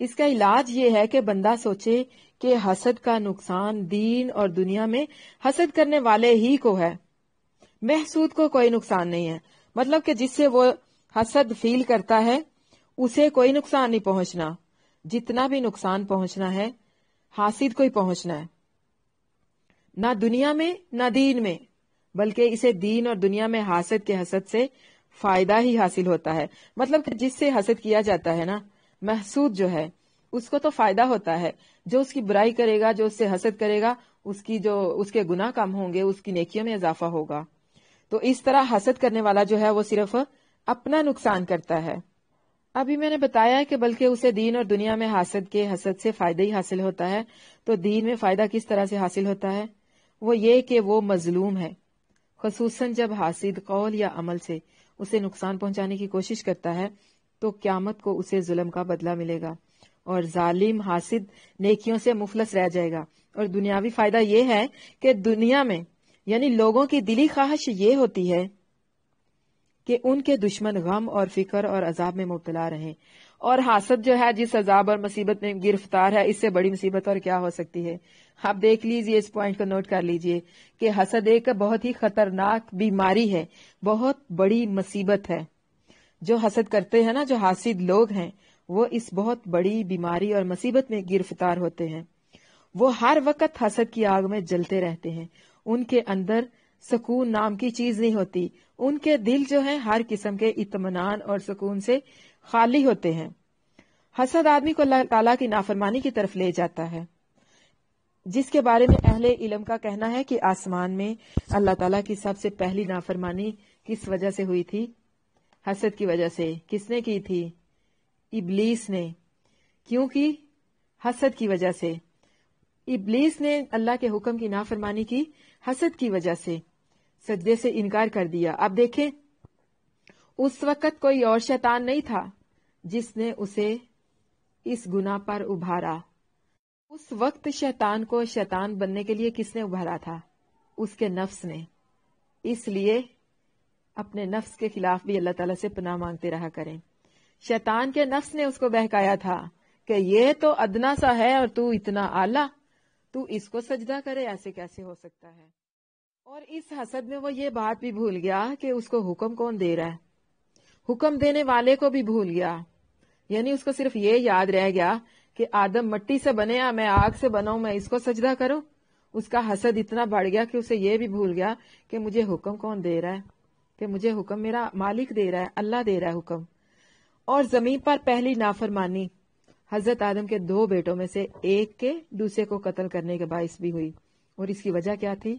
اس کا علاج یہ ہے کہ بندہ سوچے کہ حسد کا نقصان دین اور دنیا میں حسد کرنے والے ہی کو ہے، محسود کو کوئی نقصان نہیں ہے۔ مطلب کہ جس سے وہ حسد فیل کرتا ہے اسے کوئی نقصان نہیں پہنچنا، جتنا بھی نقصان پہنچنا ہے حاسد کو ہی پہنچنا ہے، نہ دنیا میں نہ دین میں، بلکہ اسے دین اور دنیا میں حاسد کے حسد سے فائدہ ہی حاصل ہوتا ہے۔ مطلب کہ جس سے حسد کیا جاتا ہے نا، محسود جو ہے اس کو تو فائدہ ہوتا ہے، جو اس کی برائی کرے گا، جو اس سے حسد کرے گا، اس کے گناہ کم ہوں گے، اس کی نیکیوں میں اضافہ ہوگا۔ تو اس طرح حسد کرنے والا جو ہے وہ صرف اپنا نقصان کرتا ہے۔ ابھی میں نے بتایا کہ بلکہ اسے دین اور دنیا میں حسد کے حسد سے فائدہ ہی حاصل ہوتا ہے۔ تو دین میں فائدہ کس طرح سے حاصل ہوتا ہے؟ وہ یہ کہ وہ مظلوم ہے، خصوصاً جب حاسد قول یا عمل سے اسے نقصان پہنچانے کی کوشش کرتا ہے تو قیامت کو اسے ظلم کا بدلہ ملے گا، اور ظالم حاسد نیکیوں سے مفلس رہ جائے گا۔ اور دنیاوی فائدہ یہ ہے کہ دنیا میں یعنی لوگوں کی دلی خواہش یہ ہوتی ہے کہ ان کے دشمن غم اور فکر اور عذاب میں مبتلا رہیں، اور حاسد جو ہے جس عذاب اور مصیبت میں گرفتار ہے، اس سے بڑی مصیبت اور کیا ہو سکتی ہے؟ آپ دیکھ لیجئے، اس پوائنٹ کو نوٹ کر لیجئے کہ حسد ایک بہت ہی خطرناک بیماری ہے، بہت بڑی مصیبت ہے۔ جو حسد کرتے ہیں نا، جو حاسد لوگ ہیں، وہ اس بہت بڑی بیماری اور مصیبت میں گرفتار ہوتے ہیں۔ وہ ہر وقت حسد کی آگ میں جلتے رہتے ہیں، ان کے اندر سکون نام کی چیز نہیں ہوتی، ان کے دل جو ہیں ہر قسم کے اطمینان اور سکون سے خالی ہوتے ہیں۔ حسد آدمی کو اللہ تعالیٰ کی نافرمانی کی طرف لے جاتا ہے، جس کے بارے میں اہل علم کا کہنا ہے کہ آسمان میں اللہ تعالیٰ کی سب سے پہلی نافرمانی کس وجہ سے ہوئی تھی؟ حسد کی وجہ سے۔ کس نے کی تھی؟ ابلیس نے۔ کیوں کی؟ حسد کی وجہ سے۔ ابلیس نے اللہ کے حکم کی نافرمانی کی حسد کی وجہ سے، سجدے سے انکار کر دیا۔ اب دیکھیں، اس وقت کوئی اور شیطان نہیں تھا جس نے اسے اس گناہ پر ابھارا۔ اس وقت شیطان کو شیطان بننے کے لیے کس نے ابھارا تھا؟ اس کے نفس نے۔ اس لیے اپنے نفس کے خلاف بھی اللہ تعالیٰ سے پناہ مانگتے رہا کریں۔ شیطان کے نفس نے اس کو بہکایا تھا کہ یہ تو ادنا سا ہے اور تو اتنا اعلیٰ، تو اس کو سجدہ کرے، ایسے کیسے ہو سکتا ہے؟ اور اس حسد میں وہ یہ بات بھی بھول گیا کہ اس کو حکم کون دے رہا ہے، حکم دینے والے کو بھی بھول گیا۔ یعنی اس کو صرف یہ یاد رہ گیا کہ آدم مٹی سے بنے، میں آگ سے بنا ہوں، میں اس کو سجدہ کروں۔ اس کا حسد اتنا بڑھ گیا کہ اسے یہ بھی بھول گیا کہ مجھے حکم کون دے رہا ہے، کہ مجھے حکم میرا مالک دے رہا ہے، اللہ دے رہا ہے حکم۔ اور زمین پر پہلی نافرمانی حضرت آدم کے 2 بیٹوں میں سے ایک کے دوسرے کو قتل کرنے کے باعث بھی ہوئی، اور اس کی وجہ کیا تھی؟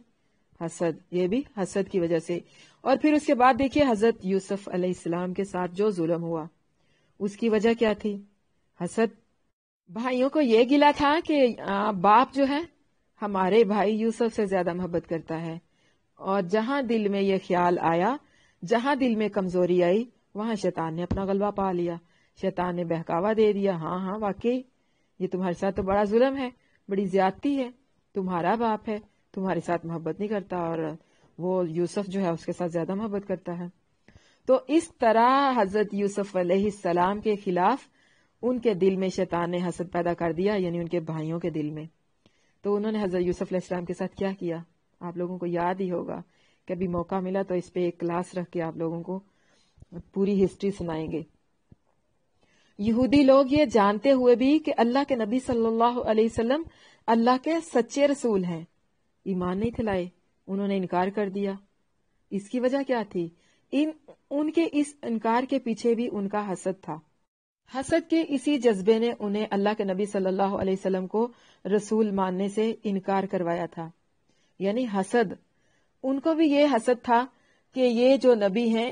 حسد۔ یہ بھی حسد کی وجہ سے۔ اور پھر اس کے بعد دیکھیے حضرت یوسف علیہ السلام کے ساتھ جو ظلم ہوا، اس کی وجہ کیا تھی؟ حسد۔ بھائیوں کو یہ گلا تھا کہ باپ جو ہے ہمارے بھائی یوسف سے زیادہ محبت کرتا ہے، اور جہاں دل میں یہ خیال آیا، جہاں دل میں کمزوری آئی، وہاں شیطان نے اپنا غلبہ پا لیا، شیطان نے بہکاوا دے دیا، ہاں واقعی یہ تمہارے ساتھ تو بڑا ظلم ہے، بڑی زیادتی ہے، تمہارا باپ ہے، تمہارے ساتھ محبت نہیں کرتا، اور وہ یوسف جو ہے اس کے ساتھ زیادہ محبت کرتا ہے۔ تو اس طرح حضرت یوسف علیہ السلام کے خلاف ان کے دل میں شیطان نے حسد پیدا کر دیا، یعنی ان کے بھائیوں کے دل میں۔ تو انہوں نے حضرت یوسف علیہ السلام کے ساتھ کیا کیا؟ آپ لوگوں کو یاد ہی ہوگا، کبھی موقع ملا تو اس پہ ایک کلاس رکھ کے آپ لوگوں کو پوری ہسٹری سنائیں گے۔ یہودی لوگ یہ جانتے ہوئے بھی کہ اللہ کے نبی صلی اللہ علیہ وسلم اللہ کے سچے رسول ہیں، ایمان نہیں لائے، انہوں نے انکار کر دیا۔ اس کی وجہ کیا تھی؟ ان کے اس انکار کے پیچھے بھی ان کا حسد تھا۔ حسد کے اسی جذبے نے انہیں اللہ کے نبی صلی اللہ علیہ وسلم کو رسول ماننے سے انکار کروایا تھا۔ یعنی حسد، ان کو بھی یہ حسد تھا کہ یہ جو نبی ہیں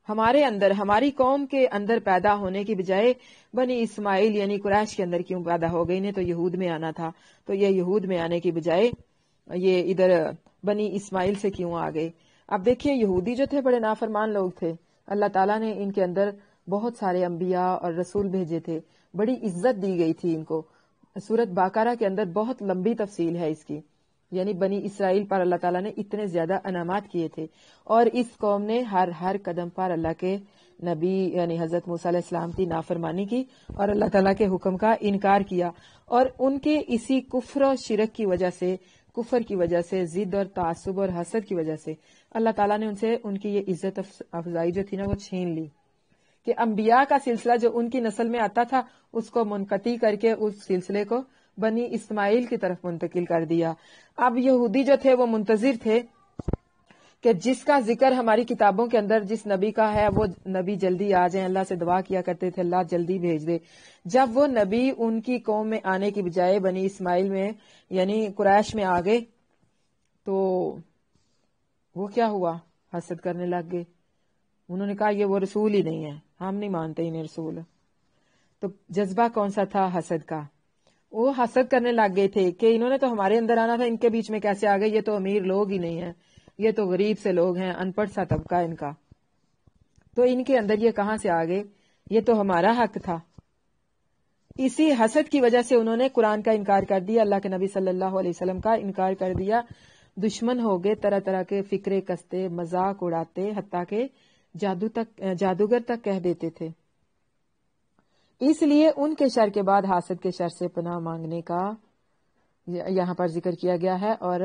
ہمارے اندر، ہماری قوم کے اندر پیدا ہونے کی بجائے بنی اسماعیل یعنی قریش کے اندر کیوں پیدا ہو گئی، انہیں تو یہود میں آنا تھا، تو یہ یہود میں آنے کی بجائے یہ ادھر بنی اسماعیل سے کیوں آ گئے؟ اب دیکھیے، یہودی جو تھے بڑے نافرمان لوگ تھے، اللہ تعالیٰ نے ان کے اندر بہت سارے انبیاء اور رسول بھیجے تھے، بڑی عزت دی گئی تھی ان کو۔ سورۃ بقرہ کے اندر بہت لمبی تفصیل ہے اس کی، یعنی بنی اسرائیل پر اللہ تعالیٰ نے اتنے زیادہ انعامات کیے تھے، اور اس قوم نے ہر قدم پر اللہ کے نبی یعنی حضرت موسیٰ علیہ السلام کی نافرمانی کی اور اللہ تعالیٰ کے حکم کا انکار کیا، اور ان کے اسی کفر و شرک کی وجہ سے، کفر کی وجہ سے، ضد اور تعصب اور حسد کی وجہ سے اللہ تعالیٰ نے ان کی یہ عزت افزائی جو تھی نا وہ چھین لی، کہ انبیاء کا سلسلہ جو ان کی نسل میں آتا تھا اس کو منقطع کر کے اس سلسلے کو بنی اسماعیل کی طرف منتقل کر دیا۔ اب یہودی جو تھے وہ منتظر تھے کہ جس کا ذکر ہماری کتابوں کے اندر جس نبی کا ہے وہ نبی جلدی آ جائیں، اللہ سے دعا کیا کرتے تھے اللہ جلدی بھیج دے۔ جب وہ نبی ان کی قوم میں آنے کی بجائے بنی اسماعیل میں یعنی قریش میں آ گئے تو وہ کیا ہوا؟ حسد کرنے لگ گئے۔ انہوں نے کہا یہ وہ رسول ہی نہیں ہے، ہم نہیں مانتے انہیں رسول۔ تو جذبہ کون سا تھا؟ حسد کا۔ وہ حسد کرنے لگ گئے تھے کہ انہوں نے تو ہمارے اندر آنا تھا، ان کے بیچ میں کیسے آ گئے؟ یہ تو امیر لوگ ہی نہیں ہیں، یہ تو غریب سے لوگ ہیں، ان پڑھ سا طبقہ ان کا، تو ان کے اندر یہ کہاں سے آ گئے؟ یہ تو ہمارا حق تھا۔ اسی حسد کی وجہ سے انہوں نے قرآن کا انکار کر دیا، اللہ کے نبی صلی اللہ علیہ وسلم کا انکار کر دیا، دشمن ہو گئے، طرح طرح کے فکرے کستے، مذاق اڑاتے، حتیٰ کہ جادوگر تک کہہ دیتے تھے۔ اس لیے ان کے شر کے بعد حاسد کے شر سے پناہ مانگنے کا یہاں پر ذکر کیا گیا ہے اور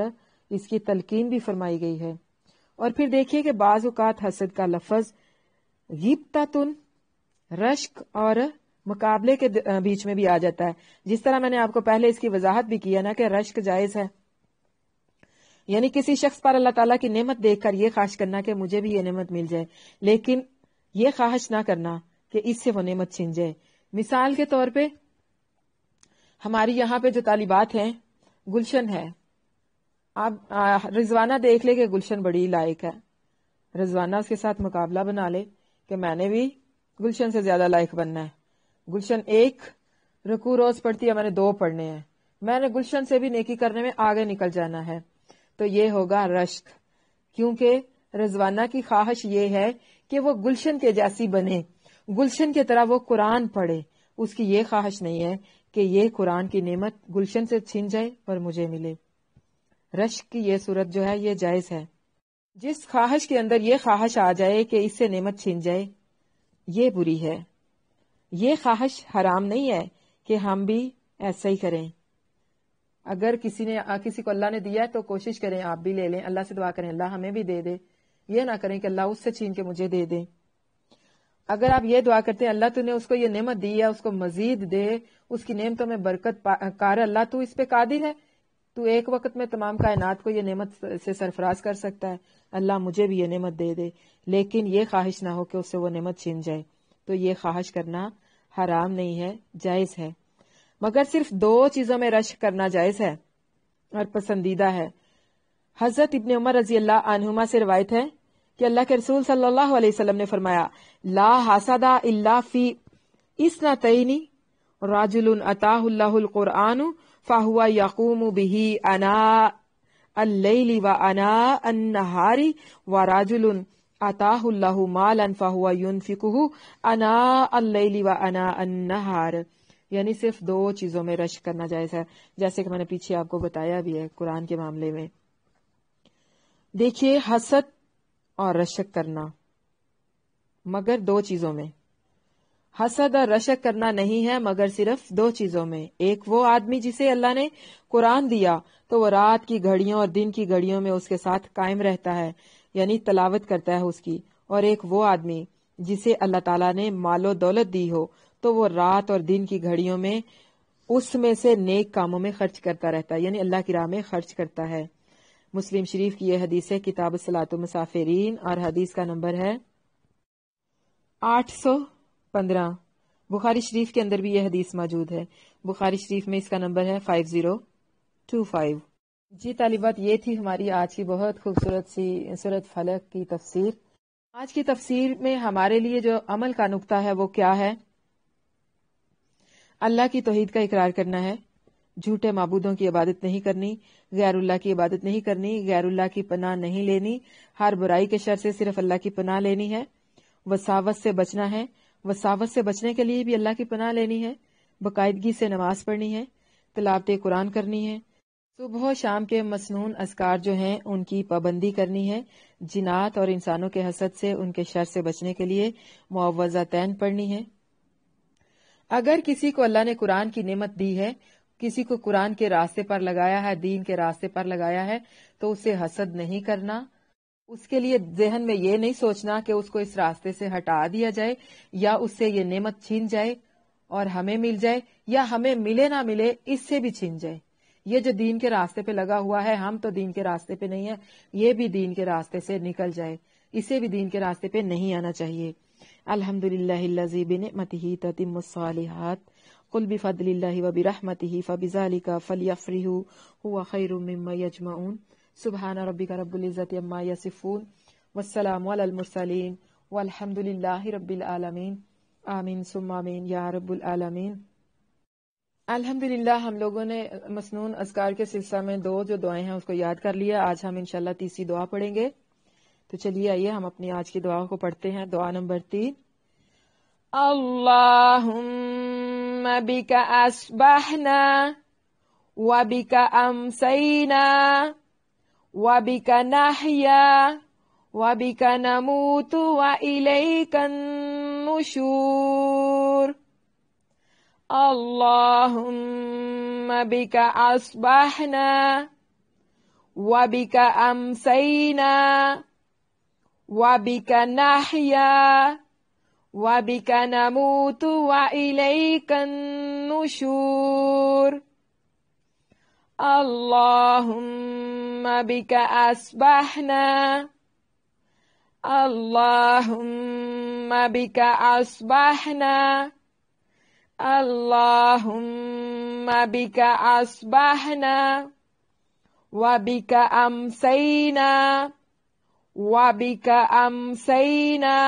اس کی تلقین بھی فرمائی گئی ہے۔ اور پھر دیکھیے کہ بعض اوقات حسد کا لفظ غبطۃ، رشک اور مقابلے کے بیچ میں بھی آ جاتا ہے، جس طرح میں نے آپ کو پہلے اس کی وضاحت بھی کیا نا کہ رشک جائز ہے، یعنی کسی شخص پر اللہ تعالیٰ کی نعمت دیکھ کر یہ خواہش کرنا کہ مجھے بھی یہ نعمت مل جائے، لیکن یہ خواہش نہ کرنا کہ اس سے وہ نعمت چھن جائے۔ مثال کے طور پہ ہماری یہاں پہ جو طالبات ہیں، گلشن ہے، آپ رضوانہ دیکھ لے کہ گلشن بڑی لائق ہے، رضوانہ اس کے ساتھ مقابلہ بنا لے کہ میں نے بھی گلشن سے زیادہ لائق بننا ہے۔ گلشن 1 رکوع روز پڑھتی ہے، میں نے 2 پڑھنے ہیں، میں نے گلشن سے بھی نیکی کرنے میں آگے نکل جانا ہے، تو یہ ہوگا رشک، کیونکہ رضوانہ کی خواہش یہ ہے کہ وہ گلشن کے جیسی بنے، گلشن کی طرح وہ قرآن پڑھے، اس کی یہ خواہش نہیں ہے کہ یہ قرآن کی نعمت گلشن سے چھن جائے اور مجھے ملے۔ رشک کی یہ صورت جو ہے یہ جائز ہے۔ جس خواہش کے اندر یہ خواہش آ جائے کہ اس سے نعمت چھن جائے، یہ بری ہے۔ یہ خواہش حرام نہیں ہے کہ ہم بھی ایسا ہی کریں۔ اگر کسی کو اللہ نے دیا ہے تو کوشش کریں آپ بھی لے لیں، اللہ سے دعا کریں اللہ ہمیں بھی دے دے، یہ نہ کریں کہ اللہ اس سے چھین کے مجھے دے دے۔ اگر آپ یہ دعا کرتے ہیں اللہ تو نے اس کو یہ نعمت دی ہے، اس کو مزید دے، اس کی نعمتوں میں برکت کار، اللہ تو اس پہ قادر ہے، تو ایک وقت میں تمام کائنات کو یہ نعمت سے سرفراز کر سکتا ہے، اللہ مجھے بھی یہ نعمت دے دے، لیکن یہ خواہش نہ ہو کہ اس سے وہ نعمت چھن جائے۔ تو یہ خواہش کرنا حرام نہیں ہے، جائز ہے، مگر صرف 2 چیزوں میں رشک کرنا جائز ہے اور پسندیدہ ہے۔ حضرت ابن عمر رضی اللہ عنہما سے روایت ہے کہ اللہ کے رسول صلی اللہ علیہ وسلم نے فرمایا، لا حسد الا فی اثنتین، رجل اتاہ اللہ القرآن فہو یقوم بہ اناء اللیل واناء النہار، ورجل اتاہ اللہ مالا فہو ینفقہ اناء اللیل واناء النہار، یعنی صرف 2 چیزوں میں رشک کرنا جائز ہے، جیسے کہ میں نے پیچھے آپ کو بتایا بھی ہے قرآن کے معاملے میں۔ دیکھیے حسد اور رشک کرنا، مگر 2 چیزوں میں۔ حسد اور رشک کرنا نہیں ہے مگر صرف 2 چیزوں میں۔ ایک وہ آدمی جسے اللہ نے قرآن دیا تو وہ رات کی گھڑیوں اور دن کی گھڑیوں میں اس کے ساتھ قائم رہتا ہے، یعنی تلاوت کرتا ہے اس کی، اور ایک وہ آدمی جسے اللہ تعالیٰ نے مال و دولت دی ہو تو وہ رات اور دن کی گھڑیوں میں اس میں سے نیک کاموں میں خرچ کرتا رہتا ہے، یعنی اللہ کی راہ میں خرچ کرتا ہے۔ مسلم شریف کی یہ حدیث ہے، کتاب الصلاۃ المسافرین، اور حدیث کا نمبر ہے 815۔ بخاری شریف کے اندر بھی یہ حدیث موجود ہے، بخاری شریف میں اس کا نمبر ہے 5025۔ جی طالبات، یہ تھی ہماری آج کی بہت خوبصورت سی سورۃ فلق کی تفسیر۔ آج کی تفسیر میں ہمارے لیے جو عمل کا نقطہ ہے وہ کیا ہے؟ اللہ کی توحید کا اقرار کرنا ہے، جھوٹے معبودوں کی عبادت نہیں کرنی، غیر اللہ کی عبادت نہیں کرنی، غیر اللہ کی پناہ نہیں لینی، ہر برائی کے شر سے صرف اللہ کی پناہ لینی ہے، وساوت سے بچنا ہے، وساوت سے بچنے کے لیے بھی اللہ کی پناہ لینی ہے، باقاعدگی سے نماز پڑھنی ہے، تلاوت قرآن کرنی ہے، صبح و شام کے مسنون اذکار جو ہیں ان کی پابندی کرنی ہے۔ جنات اور انسانوں کے حسد سے، ان کے شر سے بچنے کے لیے معوذتین پڑھنی ہے۔ اگر کسی کو اللہ نے قرآن کی نعمت دی ہے، کسی کو قرآن کے راستے پر لگایا ہے، دین کے راستے پر لگایا ہے، تو اسے حسد نہیں کرنا۔ اس کے لیے ذہن میں یہ نہیں سوچنا کہ اس کو اس راستے سے ہٹا دیا جائے یا اس سے یہ نعمت چھین جائے اور ہمیں مل جائے، یا ہمیں ملے نہ ملے اس سے بھی چھین جائے۔ یہ جو دین کے راستے پہ لگا ہوا ہے، ہم تو دین کے راستے پہ نہیں ہیں، یہ بھی دین کے راستے سے نکل جائے، اسے بھی دین کے راستے پہ نہیں آنا چاہیے۔ الحمدللہ الذی بنعمتہ تتم الصالحات قل بفضل اللہ وبرحمتہ فبذلک فلیفرحوا هو خیر مما یجمعون۔ سبحان ربک رب العزۃ عما یصفون والسلام علی المرسلین والحمدللہ رب العالمین۔ آمین ثم آمین یا رب العالمین۔ الحمدللہ ہم لوگوں نے مسنون اذکار کے سلسلہ میں 2 جو دعائیں ہیں اس کو یاد کر لیا۔ آج ہم انشاءاللہ تیسری دعا پڑھیں گے، تو چلیے آئیے ہم اپنی آج کی دعا کو پڑھتے ہیں۔ دعا نمبر 3، اللہم بک اصبحنا وبک امسینا وبک نحیا وبک نموت والیک النشور۔ اللہم بک اصبحنا وبک امسینا وبک نحیا وبک نموت والیک النشور۔ اللہم بک اصبحنا اللہم بک اصبحنا اللہم بک اصبحنا وبک امسینا وبک امسینا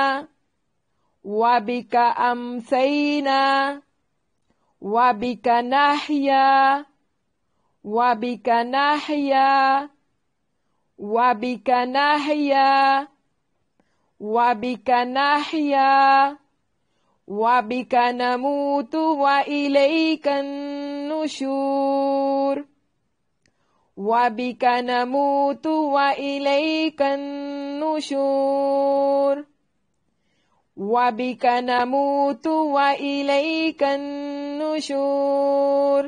وبک امسینا وبک نحیا وبک نحیا وبک نحیا وبک نحیا وبک نموت والیک النشور وبک نموت والیک النشور وبک نموت والیک النشور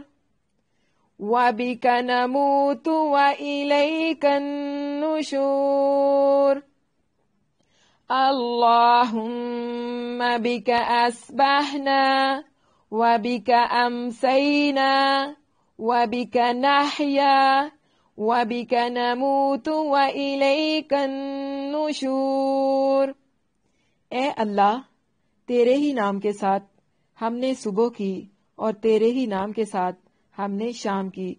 وبک نموت والیک النشور۔ اللہم بک اصبحنا وبک امسینا وبک نحیا وبک نموت والیک النشور۔ اے اللہ، تیرے ہی نام کے ساتھ ہم نے صبح کی، اور تیرے ہی نام کے ساتھ ہم نے شام کی،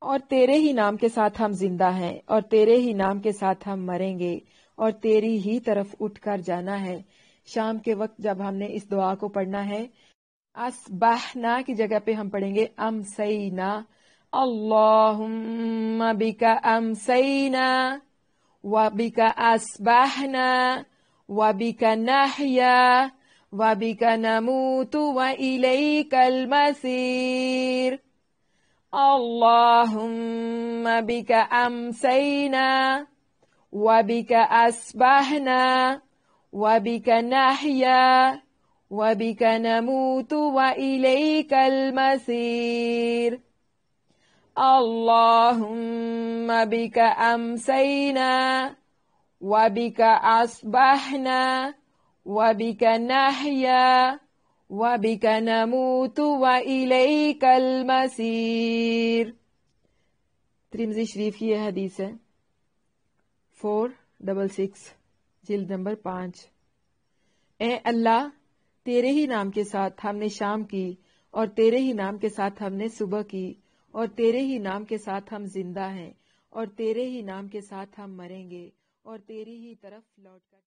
اور تیرے ہی نام کے ساتھ ہم زندہ ہیں، اور تیرے ہی نام کے ساتھ ہم مریں گے، اور تیری ہی طرف اٹھ کر جانا ہے۔ شام کے وقت جب ہم نے اس دعا کو پڑھنا ہے، اصبحنا کی جگہ پہ ہم پڑھیں گے امسینا۔ اللہم بک امسینا وبک اصبحنا وبک نحیا وبک نموت والیک المصیر۔ اللہم بک امسینا وبک اصبحنا وبک نحیا وبک نموت والیک المصیر۔ اللہم بک امسینا وبک اصبحنا وبک نحیا وبک نموت والیک المصیر۔ ترمذی شریف کی یہ حدیث ہے، 466 جلد نمبر 5۔ اے اللہ، تیرے ہی نام کے ساتھ ہم نے شام کی، اور تیرے ہی نام کے ساتھ ہم نے صبح کی، اور تیرے ہی نام کے ساتھ ہم زندہ ہیں، اور تیرے ہی نام کے ساتھ ہم مریں گے، اور تیری ہی طرف لوٹ کر